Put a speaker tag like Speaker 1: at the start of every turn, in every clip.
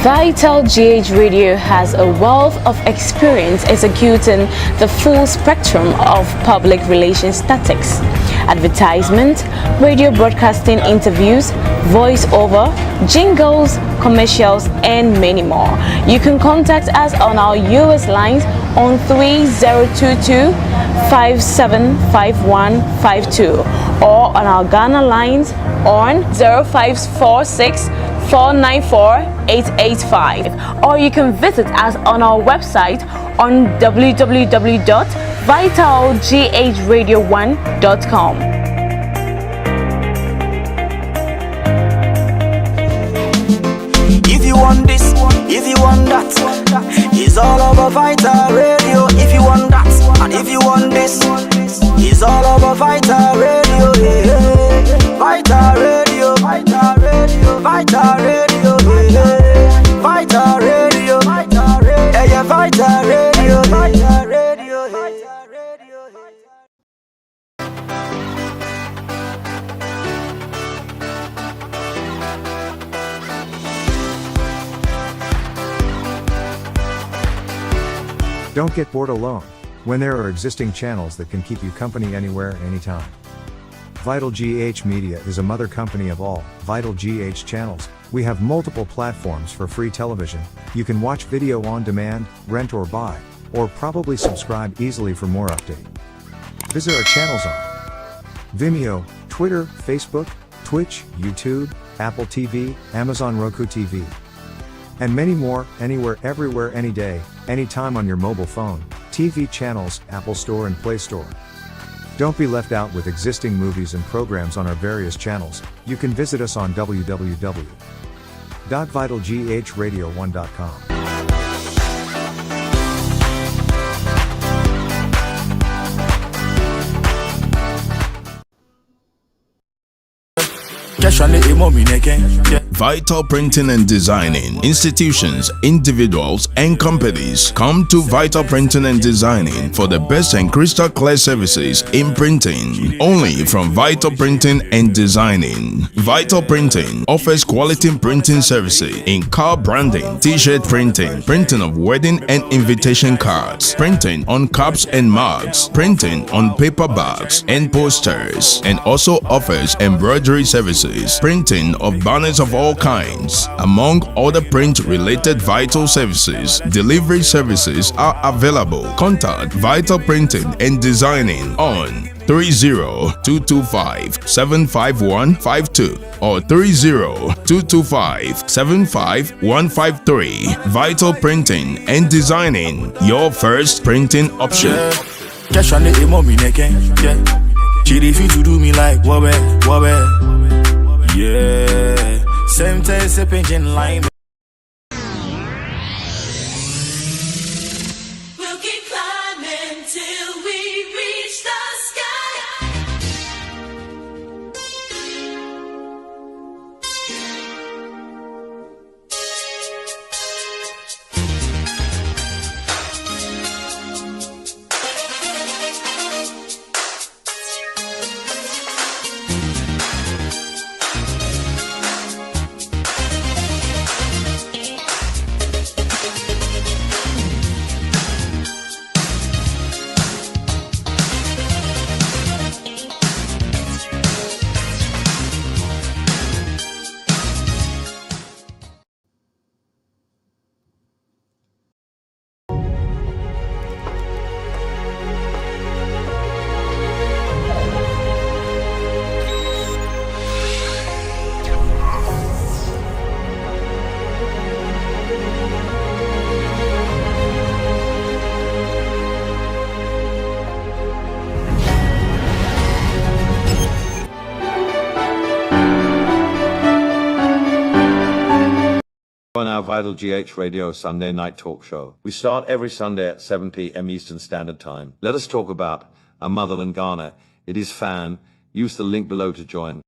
Speaker 1: VitalGH Radio has a wealth of experience executing the full spectrum of public relations tactics: advertisement, radio broadcasting, interviews, voice-over, jingles, commercials, and many more. You can contact us on our US lines on 3022-575152 or on our Ghana lines on 0546 494-885, or you can visit us on our website on www.vitalghradio1.com.
Speaker 2: If you want this, if you want that, it's all over Vital Radio. If you want that, and if you want this, it's all over Vital Radio. Yeah. Vital Radio, Vital Radio, Vital Radio, yeah. Vital Radio, Vital Radio, yeah, Vital Radio, Vital Radio, Vital Radio.
Speaker 3: Don't get bored alone when there are existing channels that can keep you company anywhere, anytime. VitalGH Media is a mother company of all VitalGH channels. We have multiple platforms for free television. You can watch video on demand, rent or buy, or probably subscribe easily for more update. Visit our channels on Vimeo, Twitter, Facebook, Twitch, YouTube, Apple TV, Amazon Roku TV, and many more, anywhere, everywhere, any day, anytime on your mobile phone, TV channels, Apple Store and Play Store. Don't be left out with existing movies and programs on our various channels. You can visit us on www.vitalghradio1.com.
Speaker 4: Vital Printing and Designing. Institutions, individuals, and companies come to Vital Printing and Designing for the best and crystal clear services in printing. Only from Vital Printing and Designing. Vital Printing offers quality printing services in car branding, t-shirt printing, printing of wedding and invitation cards, printing on cups and mugs, printing on paper bags and posters, and also offers embroidery services, printing of banners of all kinds. Among other print-related Vital services, delivery services are available. Contact Vital Printing and Designing on 30-225-75152 or 30-225-75153. Vital Printing and Designing, your first printing option.
Speaker 2: Chidi fit to do me like wabe. Yeah, same time sipping gin lime.
Speaker 5: We'll keep climbing till we reach the sky.
Speaker 6: On our Vital GH Radio Sunday night talk show. We start every Sunday at 7 p.m. Eastern Standard Time. Let us talk about our motherland Ghana. It is fan. Use the link below to join.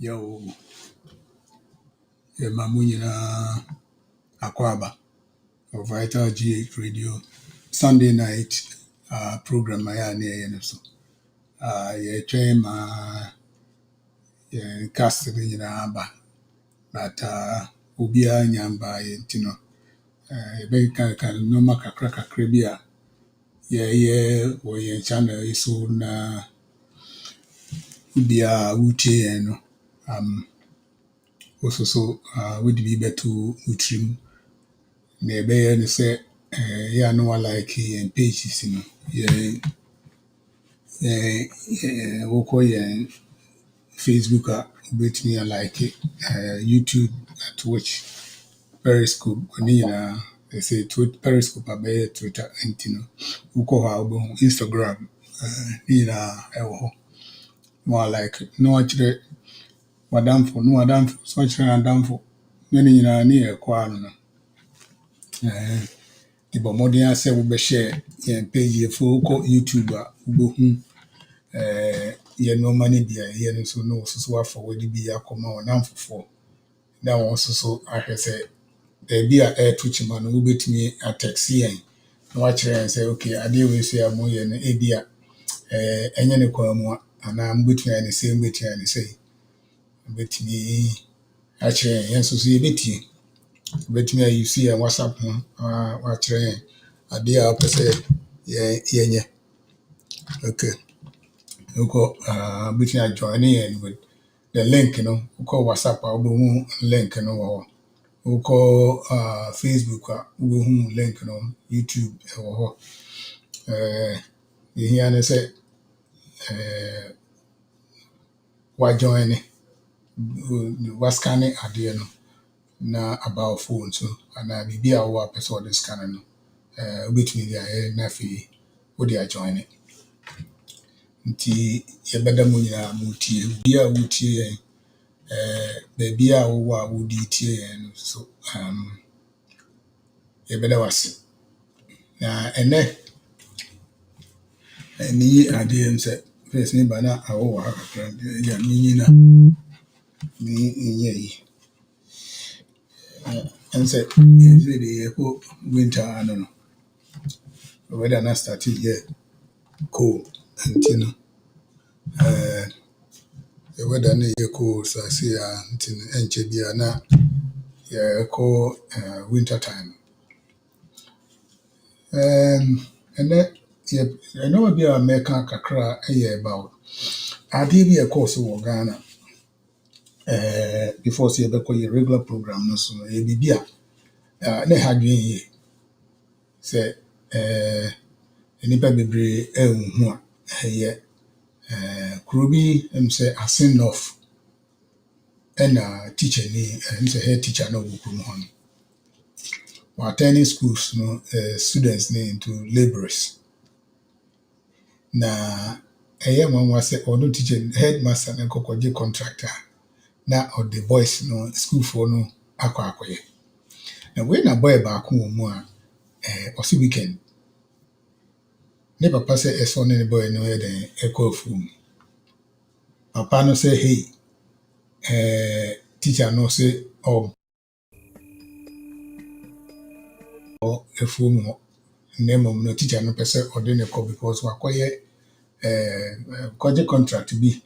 Speaker 7: Yo, Mamunyina Akwaba of VitalGH Radio Sunday night program I near you so. Yeah, cast in aba, but Ubia Nyamba, can no maka cracker crabia. Or channel is so na Ubia Uche and also so would be better utrim. Na ɛbɛyɛ ne sɛ yɛ a na walike yɛn pages no wokɔ yɛn Facebook a wobɛtumi alike YouTube, Twitch, Periscope ne nyinaa ɛsɛ Periscope a bɛyɛ Twitter nti no wokɔ hɔ a wobɛhu Instagram ne nyinaa ɛwɔ hɔ na walike na wakyerɛ w'adamfo sɛ wakyerɛ n'adamfo na ne nyinaa ne yɛ ɛkɔ ano no Ibo mmɔden a sɛ wobɛhyɛ yɛn page yɛfo wokɔ YouTube a wobɛhu yɛn nneɛma no bi a ɛyɛ no nso na wo nso so wafa w'ade bi akɔma wɔnamfofoɔ na wɔn nso so ahwɛ sɛ baabi a ɛɛto kyima no wobɛtumi atɛksi yɛn na wakyerɛ yɛn sɛ okay adeɛ wei so a moyɛ no ebi a ɛnyɛ ne kwan mu a anaa mobɛtumi ayɛ ne sɛ mobɛtumi ayɛ ne sɛ mobɛtumi akyerɛ yɛn nso so yɛbɛtie wobɛtumi ayi si yɛn WhatsApp ho wakyerɛ yɛn adeɛ a wopɛ sɛ yɛnyɛ okay wokɔ wobɛtumi ajoine yɛn with the link no wokɔ WhatsApp a wobɛhu link no wɔ hɔ wokɔ Facebook a wobɛhu link no YouTube ɛwɔ hɔ yɛhia ne sɛ wajoine wascanne adeɛ no na about phone so anaa biribi a wowɔ a pɛ sɛ wɔde scanne no wobɛtumi de ayɛ na afei wode ajoine nti yɛbɛda mu nyinaa motie bia a wotie yɛn baabi a wowɔ a wode tie yɛn no so yɛbɛda wase na ɛnɛ ɛne yi adeɛ m sɛ first ne ba na awowɔ ha kakra ya menyina menyɛ yi and say, the winter, I don't know. Whether not started yet, cold, and you know, the weather near cold, so I see, and Chebia na, yeah, cold, winter time. And then, yeah, I know be a American kakra a year about. I did be a course of Ghana. Before see a regular program, no so a bibia. Ne hadwen ye sɛ nipa bebree ɛnhu a ɛyɛ kuro bi sɛ asen of ɛna teacher ni sɛ head teacher na ɔwɔ kurom hɔ no wɔ attending schools no students ne into laborers na ɛyɛ nwanwa sɛ ɔno teacher headmaster na kɔkɔgye contractor na ɔde boys no schoolfoɔ no akɔyɛ na wei na boy baako wɔ mu a ɔsi weekend ne papa sɛ ɛsɔ ne boy no yɛ den ɛkɔ afuom papa no sɛ hey teacher no sɛ afuom hɔ ne mmom no teacher no pɛ sɛ ɔde ne kɔ because wakɔyɛ kɔgye contract bi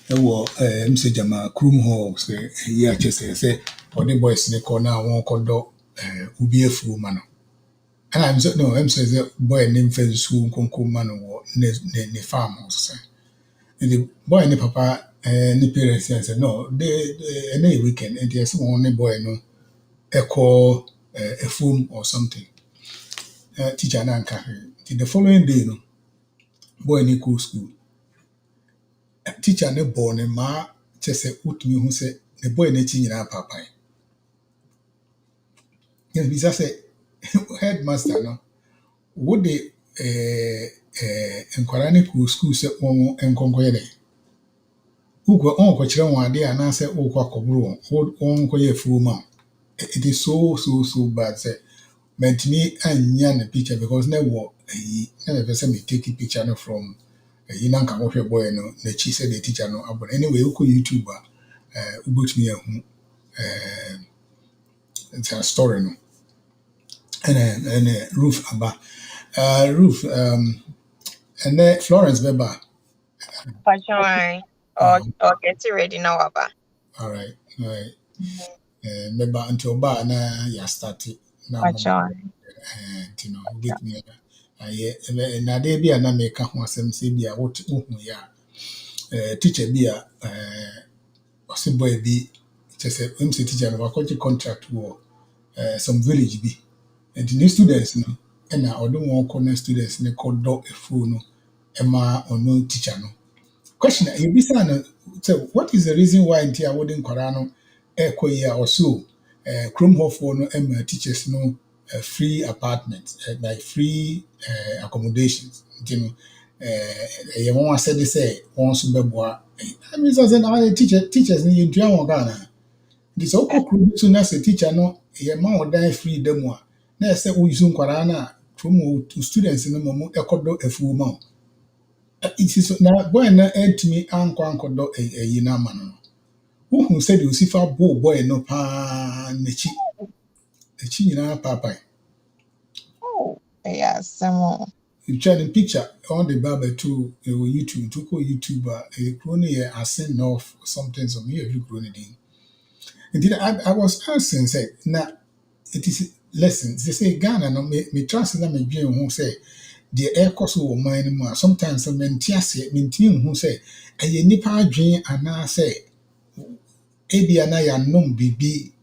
Speaker 7: ɛwɔ msɛ gyama kurom hɔ sɛ yi akyɛ sɛ ɔde boys ne kɔ na wɔn kɔdɔ ubi afuo ma no and I'm saying no I'm saying that boy name fence school konko man wɔ ne farm so the boy ne papa ne parents say no they any weekend and they say one ne boy no ɛkɔ afuom or something teacher na nka the following day no boy ne go school teacher ne bɔ ne ma kyɛ sɛ wotumi hu sɛ the boy ne chi nyina papa yes bisa sɛ headmaster no wo de nkwara ne ko school sɛ wɔn nkɔnkɔyɛ dɛ wokɔ ɔnkɔkyerɛ wɔn ade anaasɛ wokɔ akɔboro wɔn nkɔyɛ afuo ma it is so bad sɛ mentimi anya ne picture because na wɔ na me pɛ me take picture no from na nka wɔhwɛ boy no na chi sɛ the teacher no abɔ anyway wokɔ YouTube a ubutumi ehu it's a story no and roof aba roof and then Florence beba.
Speaker 8: Pachuai. Or get it ready now, Abba.
Speaker 7: All right, all right. Beba until ba na ya start na mo
Speaker 8: Pachuai.
Speaker 7: you know bit me na dey bi na make ho asem se bi a what hu ya teacher bi a ose boy bi say MC teacher no akọji contract wo some village bi and the students no na odo won kọ na students ne kọ do efu no ema ono teacher no question you be saying so what is the reason why ntia wouldn't kwara no ekoyi or so chrome hofo no ema teachers no free apartments like free accommodations you know you want said they say won so beboa I mean so say na teachers ni ntua won Ghana this oko kru so na say teacher no ye ma odan free dem a na say wo use kwara na from students no mo ekodo afu ma it is now boy na entimi anko eyi na ama no who said you see fa boy no pa na chi nyina papa
Speaker 8: Oh, yes, some
Speaker 7: you try the picture on the barber too YouTube to call YouTuber a crony asin of something some here you crony din and then I was asking say na it is lessons they say Ghana no me trust na me dwen ho say the air course wo man no mu a sometimes menti ase menti hu say eye nipa adwen ana say ebia na ya nom bibi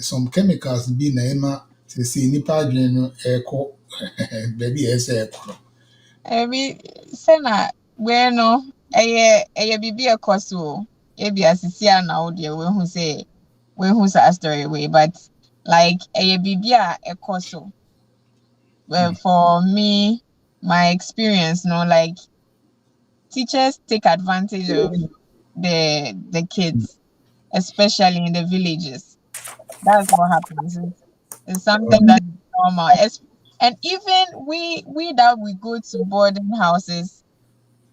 Speaker 7: some chemicals bi na ema say nipa adwen no eko baby ese eko
Speaker 8: maybe sena bueno eye bibi ekoso ebi asisi na wo de we hu sa story way but like eye bibi a ekoso well for me my experience no like teachers take advantage of the kids especially in the villages. That's what happens. It's something that's normal. And even we that we go to boarding houses,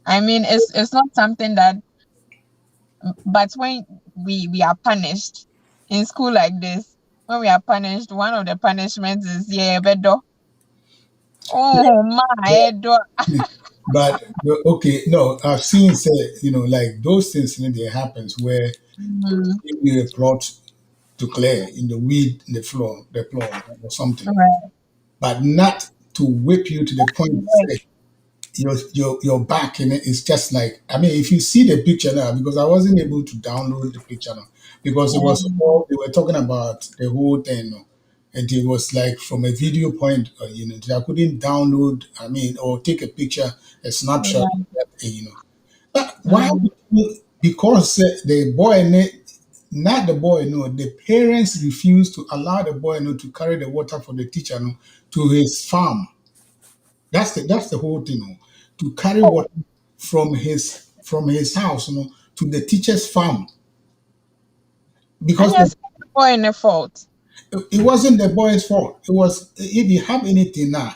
Speaker 8: I mean, it's not something that. But when we are punished in school like this, when we are punished, one of the punishments is bedo. Oh my, do.
Speaker 7: but okay no I've seen say you know like those things they happens where you plot to clear in the weed in the floor or something
Speaker 8: Right.
Speaker 7: but not to whip you to the point say your back in it is just like I mean if you see the picture now because I wasn't able to download the picture now because it was all they were talking about the whole thing no? And it was like from a video point you know I couldn't download I mean or take a picture a snapshot of that, you know but why would you, because the boy not the boy no the parents refused to allow the boy no to carry the water for the teacher no to his farm that's the whole thing. No? To carry water from his house, you know, to the teacher's farm
Speaker 8: And
Speaker 7: because
Speaker 8: yes, boy in the fault.
Speaker 7: it wasn't the boy's fault. It was if you have anything now,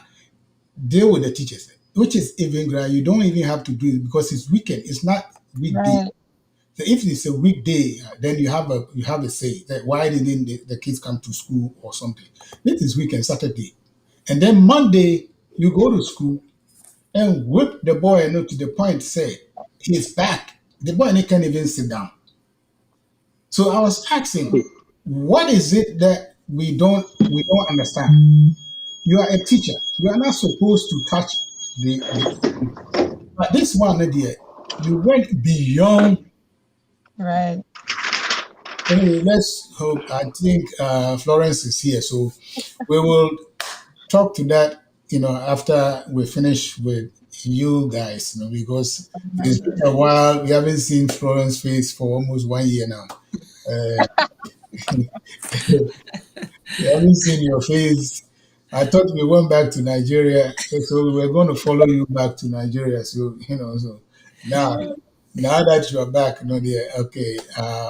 Speaker 7: deal with the teachers, which is even great. You don't even have to do it because it's weekend. It's not weekday.
Speaker 8: Right.
Speaker 7: So if it's a weekday, then you have a say that why didn't the kids come to school or something. This is weekend Saturday, and then Monday you go to school and whip the boy to the point say he's back. The boy can't even sit down. So I was asking, what is it that we don't understand? You are a teacher. You are not supposed to touch the but this one dear, you went beyond.
Speaker 8: Right.
Speaker 7: Anyway, let's hope. I think Florence is here, so we will talk to that. You know, after we finish with you guys, you know, because it's been a while. We haven't seen Florence's face for almost 1 year now. We haven't seen your face. I thought we went back to Nigeria, so we were going to follow you back to Nigeria. So so now, now that you are back, dear, okay,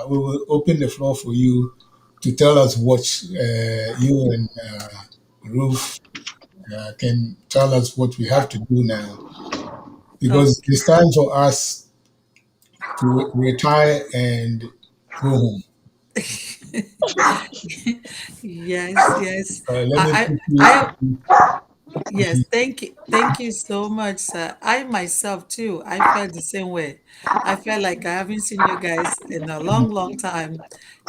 Speaker 7: we will open the floor for you to tell us what you and Ruth can tell us what we have to do now, because it's time for us to retire and Go home.
Speaker 9: Yes, yes.
Speaker 7: Let me
Speaker 9: I,
Speaker 7: put
Speaker 9: I,
Speaker 7: you.
Speaker 9: yes, thank you so much, sir. I myself too, I felt the same way. I felt like I haven't seen you guys in a long, long time.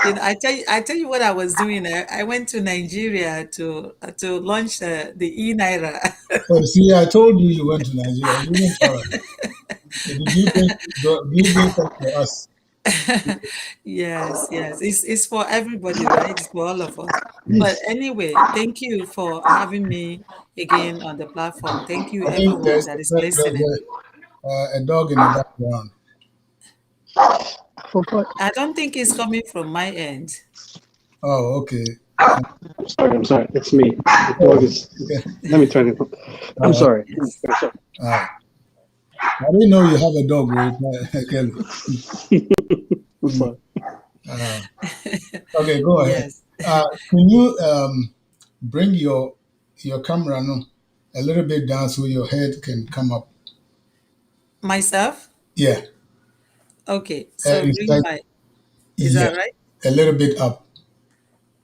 Speaker 9: You know, I tell you what I was doing. I went to Nigeria to launch the e-naira.
Speaker 7: Oh, see, I told you you went to Nigeria. You didn't tell us. Did you bring some for us?
Speaker 9: Yes, yes. It's for everybody, right? It's for all of us. But anyway, thank you for having me again on the platform. Thank you,
Speaker 7: I think
Speaker 9: everyone that is listening.
Speaker 7: there's a dog in the background.
Speaker 9: I don't think it's coming from my end.
Speaker 7: Oh, okay.
Speaker 10: I'm sorry, it's me. The dog
Speaker 7: Oh,
Speaker 10: is.
Speaker 7: okay.
Speaker 10: Let me turn it. I'm
Speaker 7: Uh,
Speaker 10: sorry.
Speaker 9: Yes.
Speaker 7: all right. I didn't know you have a dog, Kelly.
Speaker 10: I'm sorry.
Speaker 7: Uh, okay, go ahead.
Speaker 9: Yes.
Speaker 7: Can you bring your camera no, a little bit down so your head can come up?
Speaker 9: Myself?
Speaker 7: Yeah,
Speaker 9: Okay. So
Speaker 7: it's
Speaker 9: bring
Speaker 7: like
Speaker 9: my, is
Speaker 7: yeah,
Speaker 9: that right?
Speaker 7: a little bit up.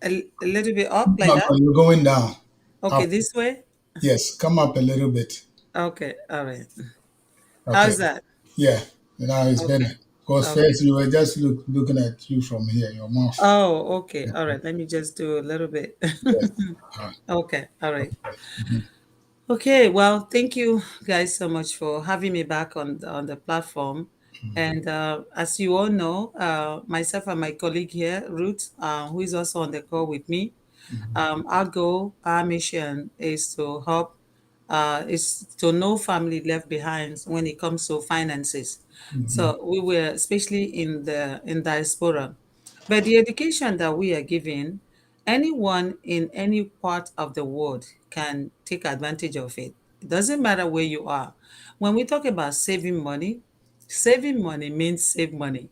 Speaker 9: A little bit up
Speaker 7: No,
Speaker 9: like
Speaker 7: no,
Speaker 9: that?
Speaker 7: you're going down.
Speaker 9: Okay,
Speaker 7: Up.
Speaker 9: this way?
Speaker 7: Yes, come up a little bit.
Speaker 9: Okay, all right.
Speaker 7: Okay.
Speaker 9: How's that?
Speaker 7: Yeah, now it's
Speaker 9: Okay.
Speaker 7: better. Because
Speaker 9: Okay.
Speaker 7: first you were just looking at you from here, your mouth.
Speaker 9: Oh, okay. All right. Let me just do a little bit.
Speaker 7: Yes. Uh,
Speaker 9: Okay. All right.
Speaker 7: mhm.
Speaker 9: Okay, well, thank you guys so much for having me back on the platform. And as you all know, myself and my colleague here, Ruth, who is also on the call with me, our goal, our mission is to help, is to no family left behind when it comes to finances. So we were especially in diaspora, but the education that we are giving, anyone in any part of the world can take advantage of it. It doesn't matter where you are. When we talk about saving money means save money.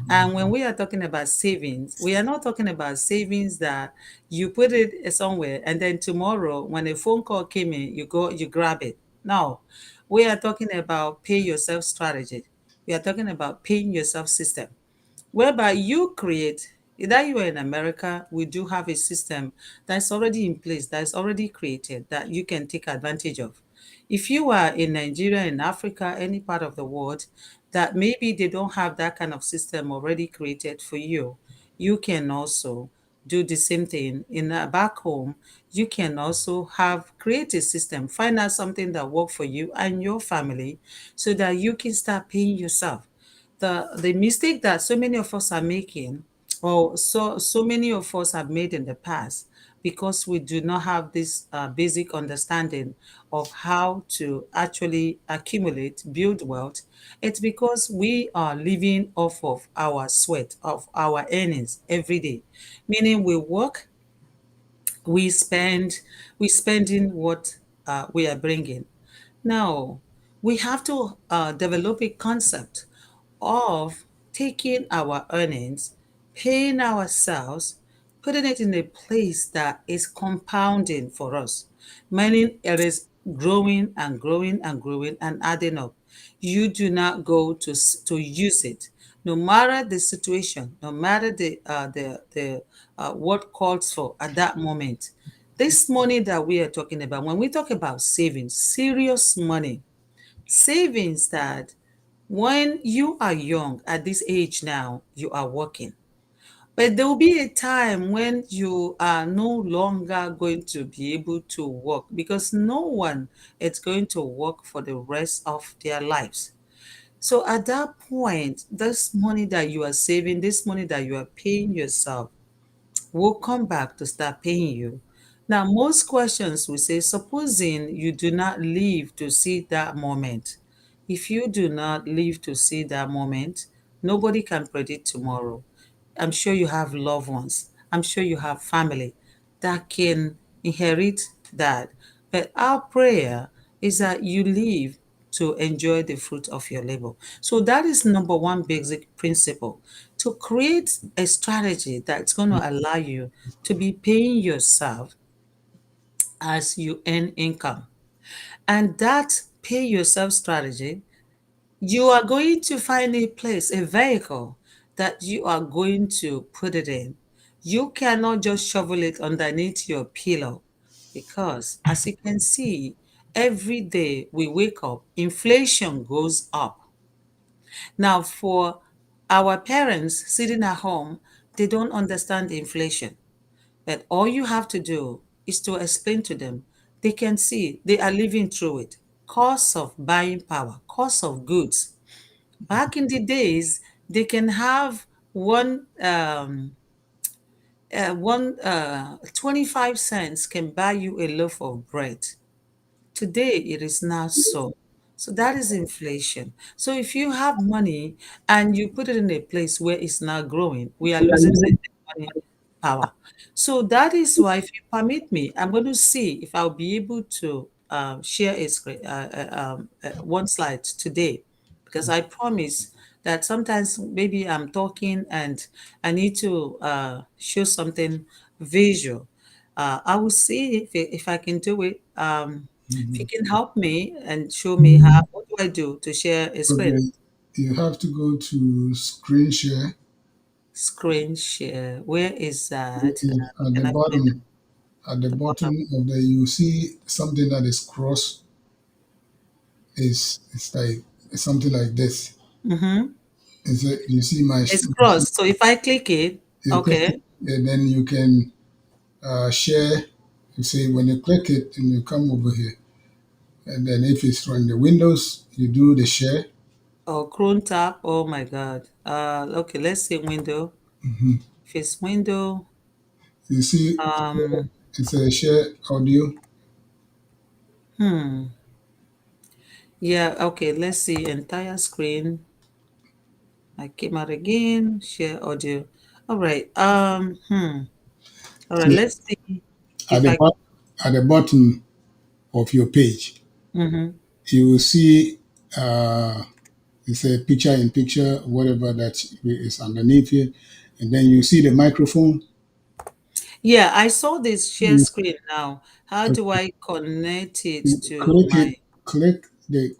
Speaker 9: And when we are talking about savings, we are not talking about savings that you put it somewhere and then tomorrow when a phone call came in, you go, you grab it. No, we are talking about pay yourself strategy. We are talking about paying yourself system whereby you create, either you are in America, we do have a system that's already in place, that's already created that you can take advantage of. If you are in Nigeria, in Africa, any part of the world, that maybe they don't have that kind of system already created for you, you can also do the same thing in back home. You can also have create a system, find out something that work for you and your family so that you can start paying yourself. The mistake that so many of us are making, or so many of us have made in the past, because we do not have this basic understanding of how to actually accumulate, build wealth. It's because we are living off of our sweat, of our earnings every day, meaning we work, we spend, we spending what we are bringing. Now, we have to develop a concept of taking our earnings, paying ourselves, putting it in a place that is compounding for us, meaning it is growing and growing and growing and adding up. You do not go to use it, no matter the situation, no matter the what calls for at that moment. This money that we are talking about, when we talk about savings, serious money, savings that when you are young at this age now, you are working. But there will be a time when you are no longer going to be able to work because no one is going to work for the rest of their lives. So at that point, this money that you are saving, this money that you are paying yourself, will come back to start paying you. Now, most questions will say, supposing you do not live to see that moment. If you do not live to see that moment, nobody can predict tomorrow. I'm sure you have loved ones. I'm sure you have family that can inherit that. But our prayer is that you live to enjoy the fruit of your labor. So that is number one basic principle, to create a strategy that's going to allow you to be paying yourself as you earn income. And that pay yourself strategy, you are going to find a place, a vehicle that you are going to put it in. You cannot just shovel it underneath your pillow because, as you can see, every day we wake up, inflation goes up. Now, for our parents sitting at home, they don't understand inflation. But all you have to do is to explain to them. They can see they are living through it. Cost of buying power, cost of goods. Back in the days, they can have one 25 cents can buy you a loaf of bread. Today, it is not so. So that is inflation. So if you have money and you put it in a place where it's not growing, we are losing the money power. So that is why, if you permit me, I'm going to see if I'll be able to share a screen, one slide today, because I promise that sometimes maybe I'm talking and I need to show something visual. I will see if I can do it. If you can help me and show me how, what do I do to share a screen?
Speaker 7: Okay, you have to go to screen share.
Speaker 9: Screen share. Where is that?
Speaker 7: At the
Speaker 9: Can I find
Speaker 7: bottom, at the
Speaker 9: the
Speaker 7: bottom
Speaker 9: bottom?
Speaker 7: of the, you see something that is cross. Is it's like it's something like this.
Speaker 9: Mm-hmm.
Speaker 7: Is it? You see my?
Speaker 9: It's crossed. So if I click it,
Speaker 7: You click
Speaker 9: okay.
Speaker 7: it, and then you can share. You see when you click it, and you come over here, and then if it's from the Windows, you do the share.
Speaker 9: Oh, Chrome tab. Oh my God. Okay, let's say window. If it's window,
Speaker 7: You see,
Speaker 9: um,
Speaker 7: it's a share audio.
Speaker 9: hmm. Yeah, okay, let's see. Entire screen. I came out again. Share audio. All right. All right,
Speaker 7: See,
Speaker 9: let's see
Speaker 7: at
Speaker 9: if
Speaker 7: the
Speaker 9: I
Speaker 7: at the bottom of your page,
Speaker 9: mm-hmm.
Speaker 7: you will see it's a picture in picture, whatever that is underneath it, and then you see the microphone.
Speaker 9: Yeah, I saw this share
Speaker 7: You,
Speaker 9: screen now. How do I connect it
Speaker 7: you
Speaker 9: to
Speaker 7: click
Speaker 9: my
Speaker 7: it, click the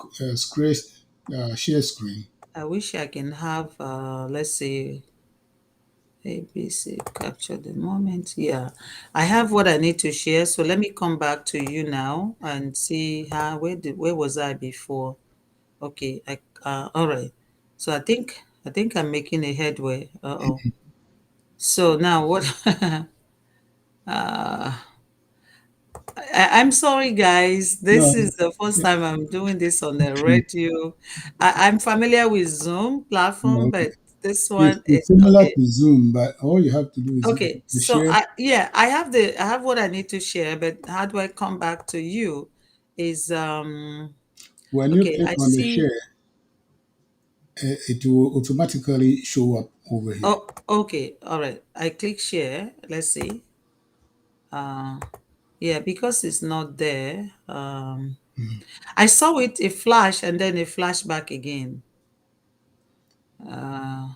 Speaker 7: share screen.
Speaker 9: I wish I can have let's say ABC capture the moment. Yeah, I have what I need to share. So let me come back to you now and see how where was I before? Okay, all right. So I think I'm making a headway. Uh-oh. So now what I'm sorry, guys. This
Speaker 7: No,
Speaker 9: is the first time I'm doing this on the radio. I'm familiar with Zoom platform,
Speaker 7: no,
Speaker 9: but this
Speaker 7: it's,
Speaker 9: one
Speaker 7: it's
Speaker 9: is
Speaker 7: similar
Speaker 9: okay.
Speaker 7: to Zoom, but all you have to do is
Speaker 9: Okay,
Speaker 7: the
Speaker 9: so
Speaker 7: share.
Speaker 9: I have what I need to share, but how do I come back to you? Is
Speaker 7: When you
Speaker 9: okay, I
Speaker 7: click on the
Speaker 9: see.
Speaker 7: share, it will automatically show up over here.
Speaker 9: Oh, okay, all right. I click share. Let's see. Uh yeah, because it's not there. I saw it a flash and then a flashback again. Uh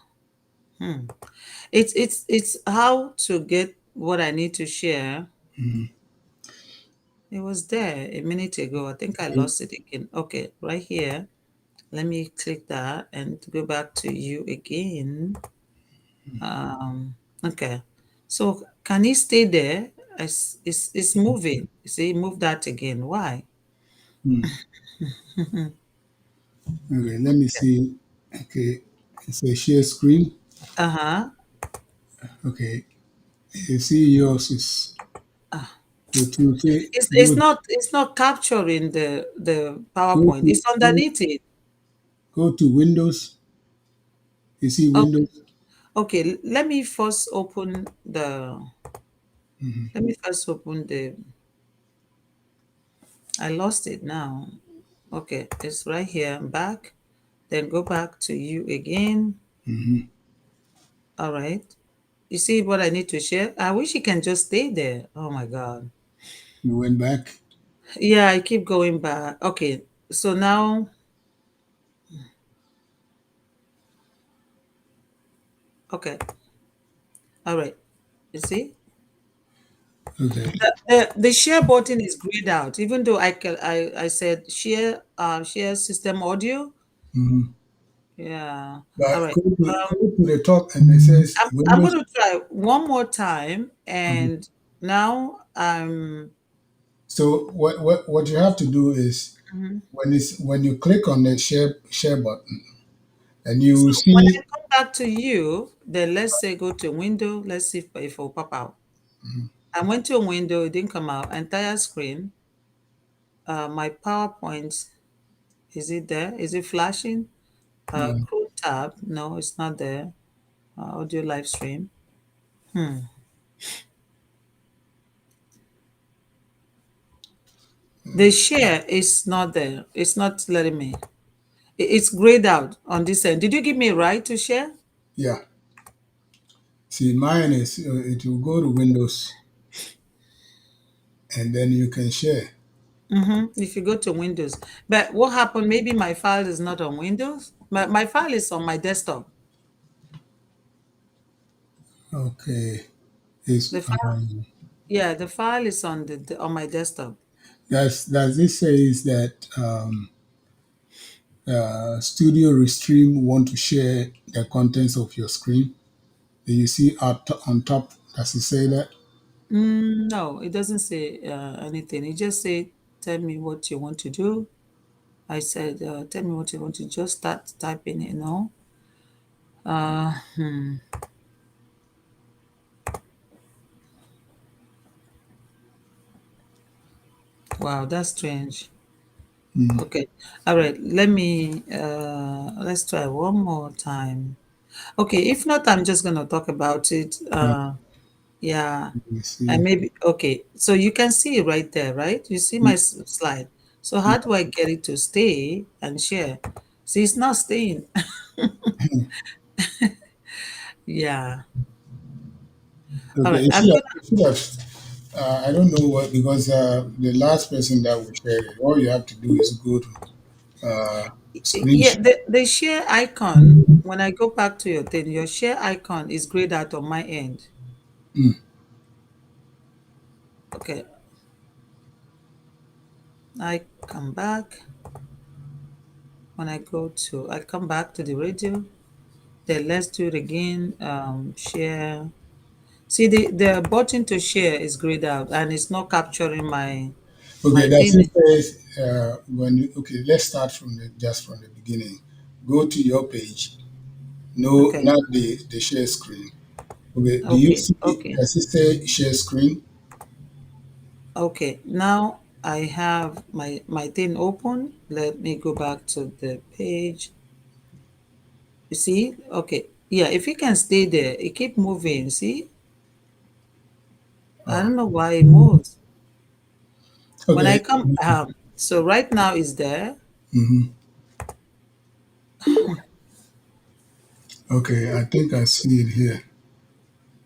Speaker 9: it's how to get what I need to share. It was there a minute ago. I think I
Speaker 7: And
Speaker 9: lost it again. Okay, right here. Let me click that and go back to you again. Okay. So can you stay there? It's moving. You see, move that again. Why?
Speaker 7: okay, let me see. Okay, it's a share screen.
Speaker 9: Uh-huh.
Speaker 7: Okay, you see yours is to say
Speaker 9: It's not capturing the
Speaker 7: go
Speaker 9: PowerPoint.
Speaker 7: to
Speaker 9: It's underneath it.
Speaker 7: go to Windows. You see
Speaker 9: Okay.
Speaker 7: Windows.
Speaker 9: Okay. Let me first open the I lost it now. Okay, it's right here. Back. Then go back to you again. All right. You see what I need to share? I wish you can just stay there. Oh my God.
Speaker 7: You went back.
Speaker 9: Yeah, I keep going back. Okay. So now, okay. All right. You see?
Speaker 7: Okay.
Speaker 9: The share button is grayed out, even though I said share system audio. Yeah.
Speaker 7: But
Speaker 9: All right.
Speaker 7: go to the top and it says
Speaker 9: I'm
Speaker 7: Windows.
Speaker 9: going to try one more time,
Speaker 7: Mhm.
Speaker 9: and now
Speaker 7: So what you have to do is
Speaker 9: mhm.
Speaker 7: when you click on the share button and
Speaker 9: So
Speaker 7: you
Speaker 9: when I
Speaker 7: see
Speaker 9: come back to you, then let's say go to window. Let's see if it will pop out. I went to a window, it didn't come out. Entire screen. My PowerPoint, is it there? Is it flashing? Chrome tab. No, it's not there. Audio live stream. The share is not there. It's not letting me. It's grayed out on this end. Did you give me a right to share?
Speaker 7: yeah. See, mine is it will go to Windows and then you can share.
Speaker 9: If you go to Windows. But what happened? Maybe my file is not on Windows. My file is on my desktop.
Speaker 7: Okay. It's
Speaker 9: The file, yeah, the file is on on my desktop.
Speaker 7: does this says that Studio Restream want to share the contents of your screen? Do you see on top? Does it say that?
Speaker 9: No, it doesn't say anything. It just say, "Tell me what you want to do." I said, "Tell me what you want to." Just start typing it. No. Uh, hmm. Wow, that's strange. Okay. All right. Let's try one more time. Okay. If not, I'm just gonna talk about it. Yeah.
Speaker 7: Let me
Speaker 9: And
Speaker 7: see.
Speaker 9: maybe, okay. So you can see it right there, right? You see my slide. So how do I get it to stay and share? See, it's not staying. Yeah. All
Speaker 7: Okay,
Speaker 9: right. I'm gonna,
Speaker 7: you should have. I don't know what because the last person that we shared it. All you have to do is go to
Speaker 9: yeah,
Speaker 7: screenshot.
Speaker 9: the share icon, when I go back to your thing, your share icon is grayed out on my end.
Speaker 7: Mm,
Speaker 9: Okay. I come back. When I come back to the radio. Then let's do it again. Share. See, the button to share is grayed out and it's not capturing my
Speaker 7: Okay, that's
Speaker 9: thing.
Speaker 7: it. Says when you, okay, let's start from the just from the beginning. Go to your page. No,
Speaker 9: Okay.
Speaker 7: not the share screen. Okay, do you
Speaker 9: Okay.
Speaker 7: see?
Speaker 9: Okay.
Speaker 7: Does it say share screen?
Speaker 9: Okay. Now I have my thing open. Let me go back to the page. You see? Okay. Yeah, if you can stay there, it keep moving. See? I
Speaker 7: Oh,
Speaker 9: don't know why it moves. When I
Speaker 7: okay.
Speaker 9: come so right now is there.
Speaker 7: Hmm. Okay, I think I see it here.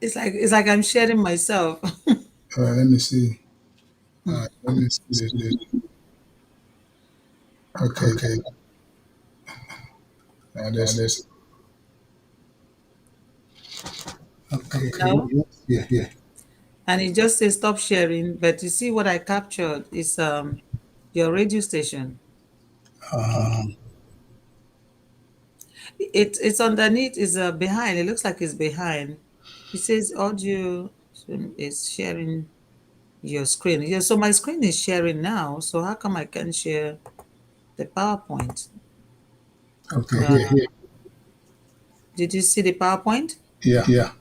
Speaker 9: It's like I'm sharing myself.
Speaker 7: Let me see. Let me see this. Okay,
Speaker 9: Okay.
Speaker 7: this.
Speaker 9: This.
Speaker 7: Okay,
Speaker 9: No?
Speaker 7: yeah, yeah.
Speaker 9: And it just says stop sharing. But you see what I captured is your radio station.
Speaker 7: Um,
Speaker 9: It's underneath, is behind. It looks like it's behind. It says audio is sharing your screen. Yeah, so my screen is sharing now. So how come I can share the PowerPoint?
Speaker 7: okay,
Speaker 9: Uh,
Speaker 7: here.
Speaker 9: did you see the PowerPoint?
Speaker 7: Yeah.
Speaker 9: Yeah.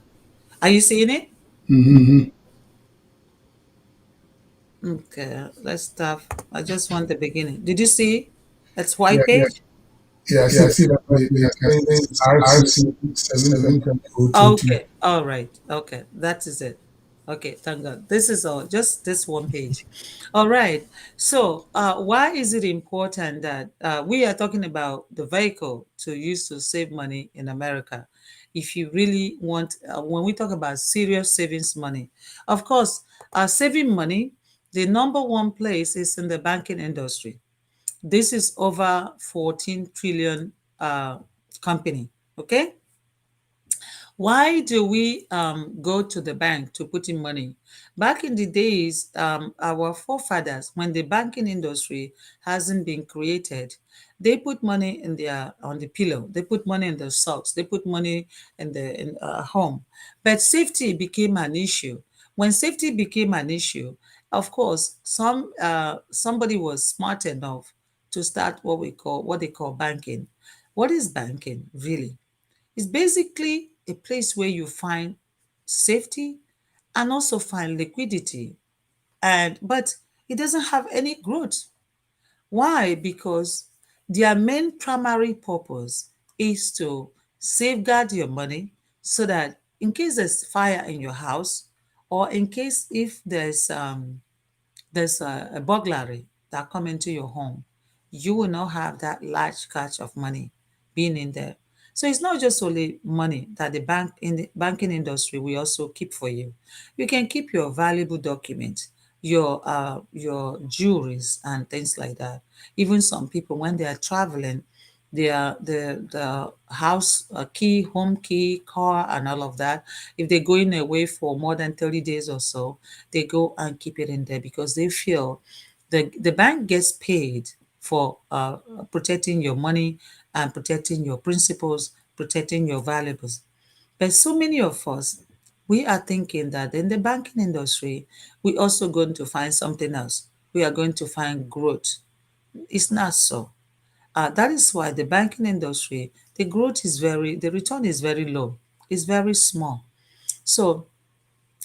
Speaker 9: Are you seeing it?
Speaker 7: Mm-hmm.
Speaker 9: Okay, let's start. I just want the beginning. Did you see? That's white
Speaker 7: Yeah,
Speaker 9: page.
Speaker 7: yeah. I see,
Speaker 9: Yes.
Speaker 7: see that it says RC 77022.
Speaker 9: Okay, all right. Okay, that is it. Okay, thank God. This is all, just this one page. All right. So, why is it important that we are talking about the vehicle to use to save money in America? If you really want, when we talk about serious savings money, of course, saving money, the number one place is in the banking industry. This is over 14 trillion company. Okay. Why do we go to the bank to put in money? Back in the days, our forefathers, when the banking industry hasn't been created, they put money in their on the pillow. They put money in their socks. They put money in the home. But safety became an issue. When safety became an issue, of course, somebody was smart enough to start what they call banking. What is banking really? It's basically a place where you find safety and also find liquidity. But it doesn't have any growth. Why? Because their main primary purpose is to safeguard your money so that in case there's fire in your house, or in case if there's a burglary that come into your home, you will not have that large catch of money being in there. So it's not just only money that the banking industry will also keep for you. You can keep your valuable documents, your jewelries and things like that. Even some people when they are traveling, the house key, home key, car, and all of that. If they're going away for more than 30 days or so, they go and keep it in there because they feel the bank gets paid for protecting your money and protecting your principles, protecting your valuables. But so many of us, we are thinking that in the banking industry, we also going to find something else. We are going to find growth. It's not so. That is why the banking industry, the return is very low. It's very small. So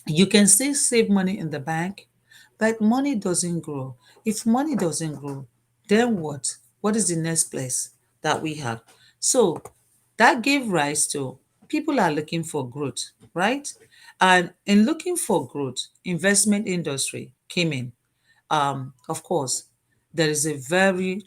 Speaker 9: you can still save money in the bank, but money doesn't grow. If money doesn't grow, then what? What is the next place that we have? So that gave rise to people are looking for growth, right? And in looking for growth, investment industry came in. Of course, there is a very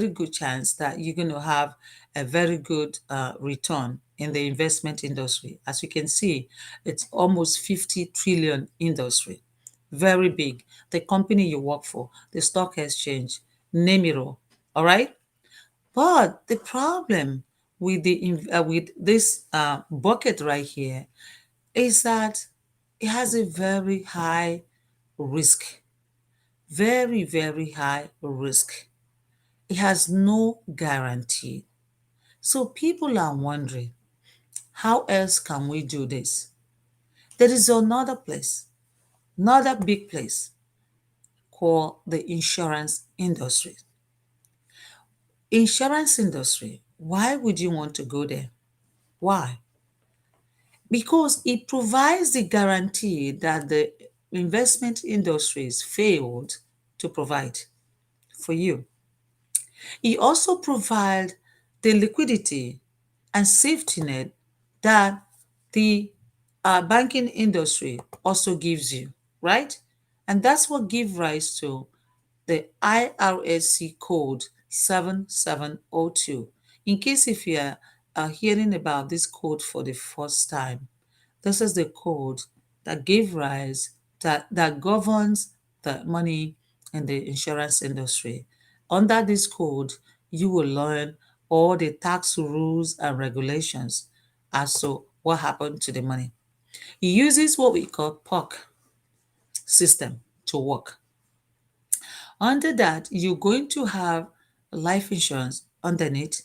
Speaker 9: good chance that you're going to have a very good return in the investment industry. As you can see, it's almost 50 trillion industry, very big. The company you work for, the stock exchange, name it all right? But the problem with this bucket right here is that it has a very high risk, very high risk. It has no guarantee. So people are wondering, how else can we do this? There is another place, another big place called the insurance industry. Insurance industry, why would you want to go there? Why? Because it provides the guarantee that the investment industries failed to provide for you. It also provides the liquidity and safety net that the banking industry also gives you, right? And that's what gives rise to the IRSC code 7702. In case if you are hearing about this code for the first time, this is the code that gave rise, that governs the money in the insurance industry. Under this code, you will learn all the tax rules and regulations as to what happened to the money. It uses what we call POC system to work. Under that, you're going to have life insurance underneath.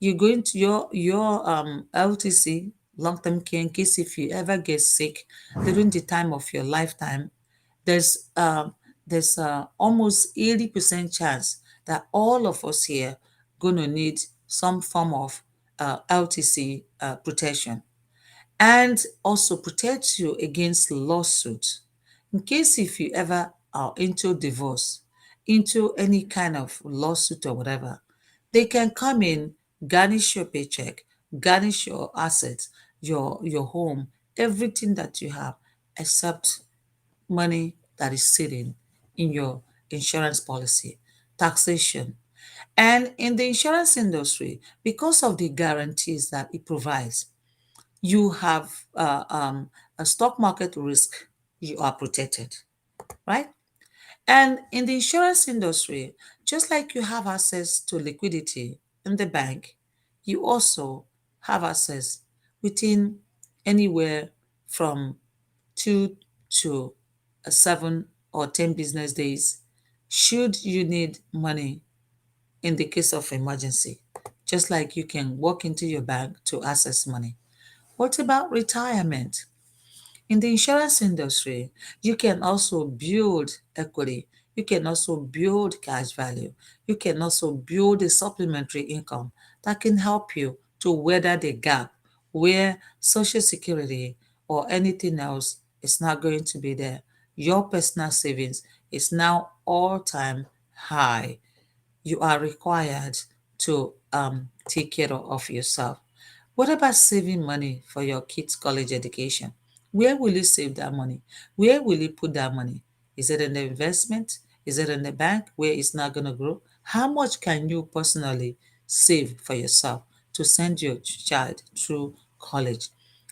Speaker 9: You're going to your LTC, long-term care, in case if you ever get sick during the time of your lifetime. There's almost 80% chance that all of us here gonna need some form of LTC protection, and also protects you against lawsuits. In case if you ever are into divorce, into any kind of lawsuit or whatever, they can come in, garnish your paycheck, garnish your assets, your home, everything that you have, except money that is sitting in your insurance policy, taxation. And in the insurance industry, because of the guarantees that it provides, you have a stock market risk, you are protected, right? And in the insurance industry, just like you have access to liquidity in the bank, you also have access within anywhere from 2 to 7 or 10 business days should you need money in the case of emergency, just like you can walk into your bank to access money. What about retirement? In the insurance industry, you can also build equity. You can also build cash value. You can also build a supplementary income that can help you to weather the gap where Social Security or anything else is not going to be there. Your personal savings is now all-time high. You are required to take care of yourself. What about saving money for your kids' college education? Where will you save that money? Where will you put that money? Is it in the investment? Is it in the bank where it's not going to grow? How much can you personally save for yourself to send your child through college?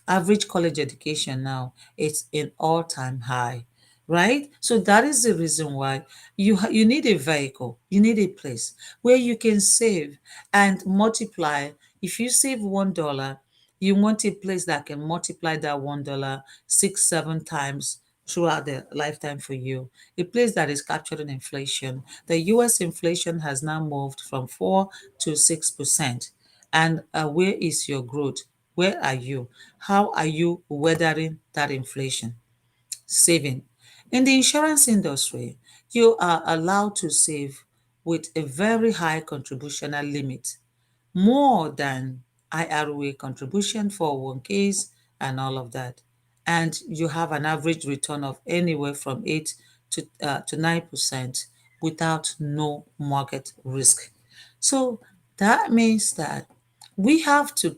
Speaker 9: Average college education now is in all-time high, right? So that is the reason why you need a vehicle, you need a place where you can save and multiply. If you save $1, you want a place that can multiply that $1 6, 7 times throughout the lifetime for you. A place that is capturing inflation. The US inflation has now moved from 4 to 6%. And where is your growth? Where are you? How are you weathering that inflation? Saving. In the insurance industry, you are allowed to save with a very high contributional limit, more than IRA contribution, 401ks, and all of that. And you have an average return of anywhere from 8 to 9% without no market risk. So that means that we have to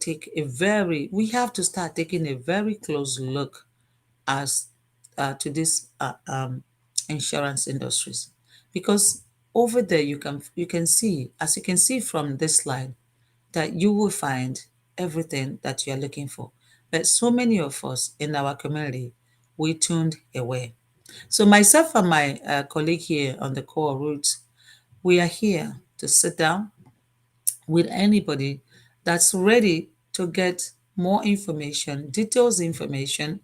Speaker 9: start taking a very close look as to this insurance industries, because over there you can see, as you can see from this slide, that you will find everything that you're looking for. But so many of us in our community, we tuned away. So myself and my colleague here on the core roots, we are here to sit down with anybody that's ready to get more information, details information,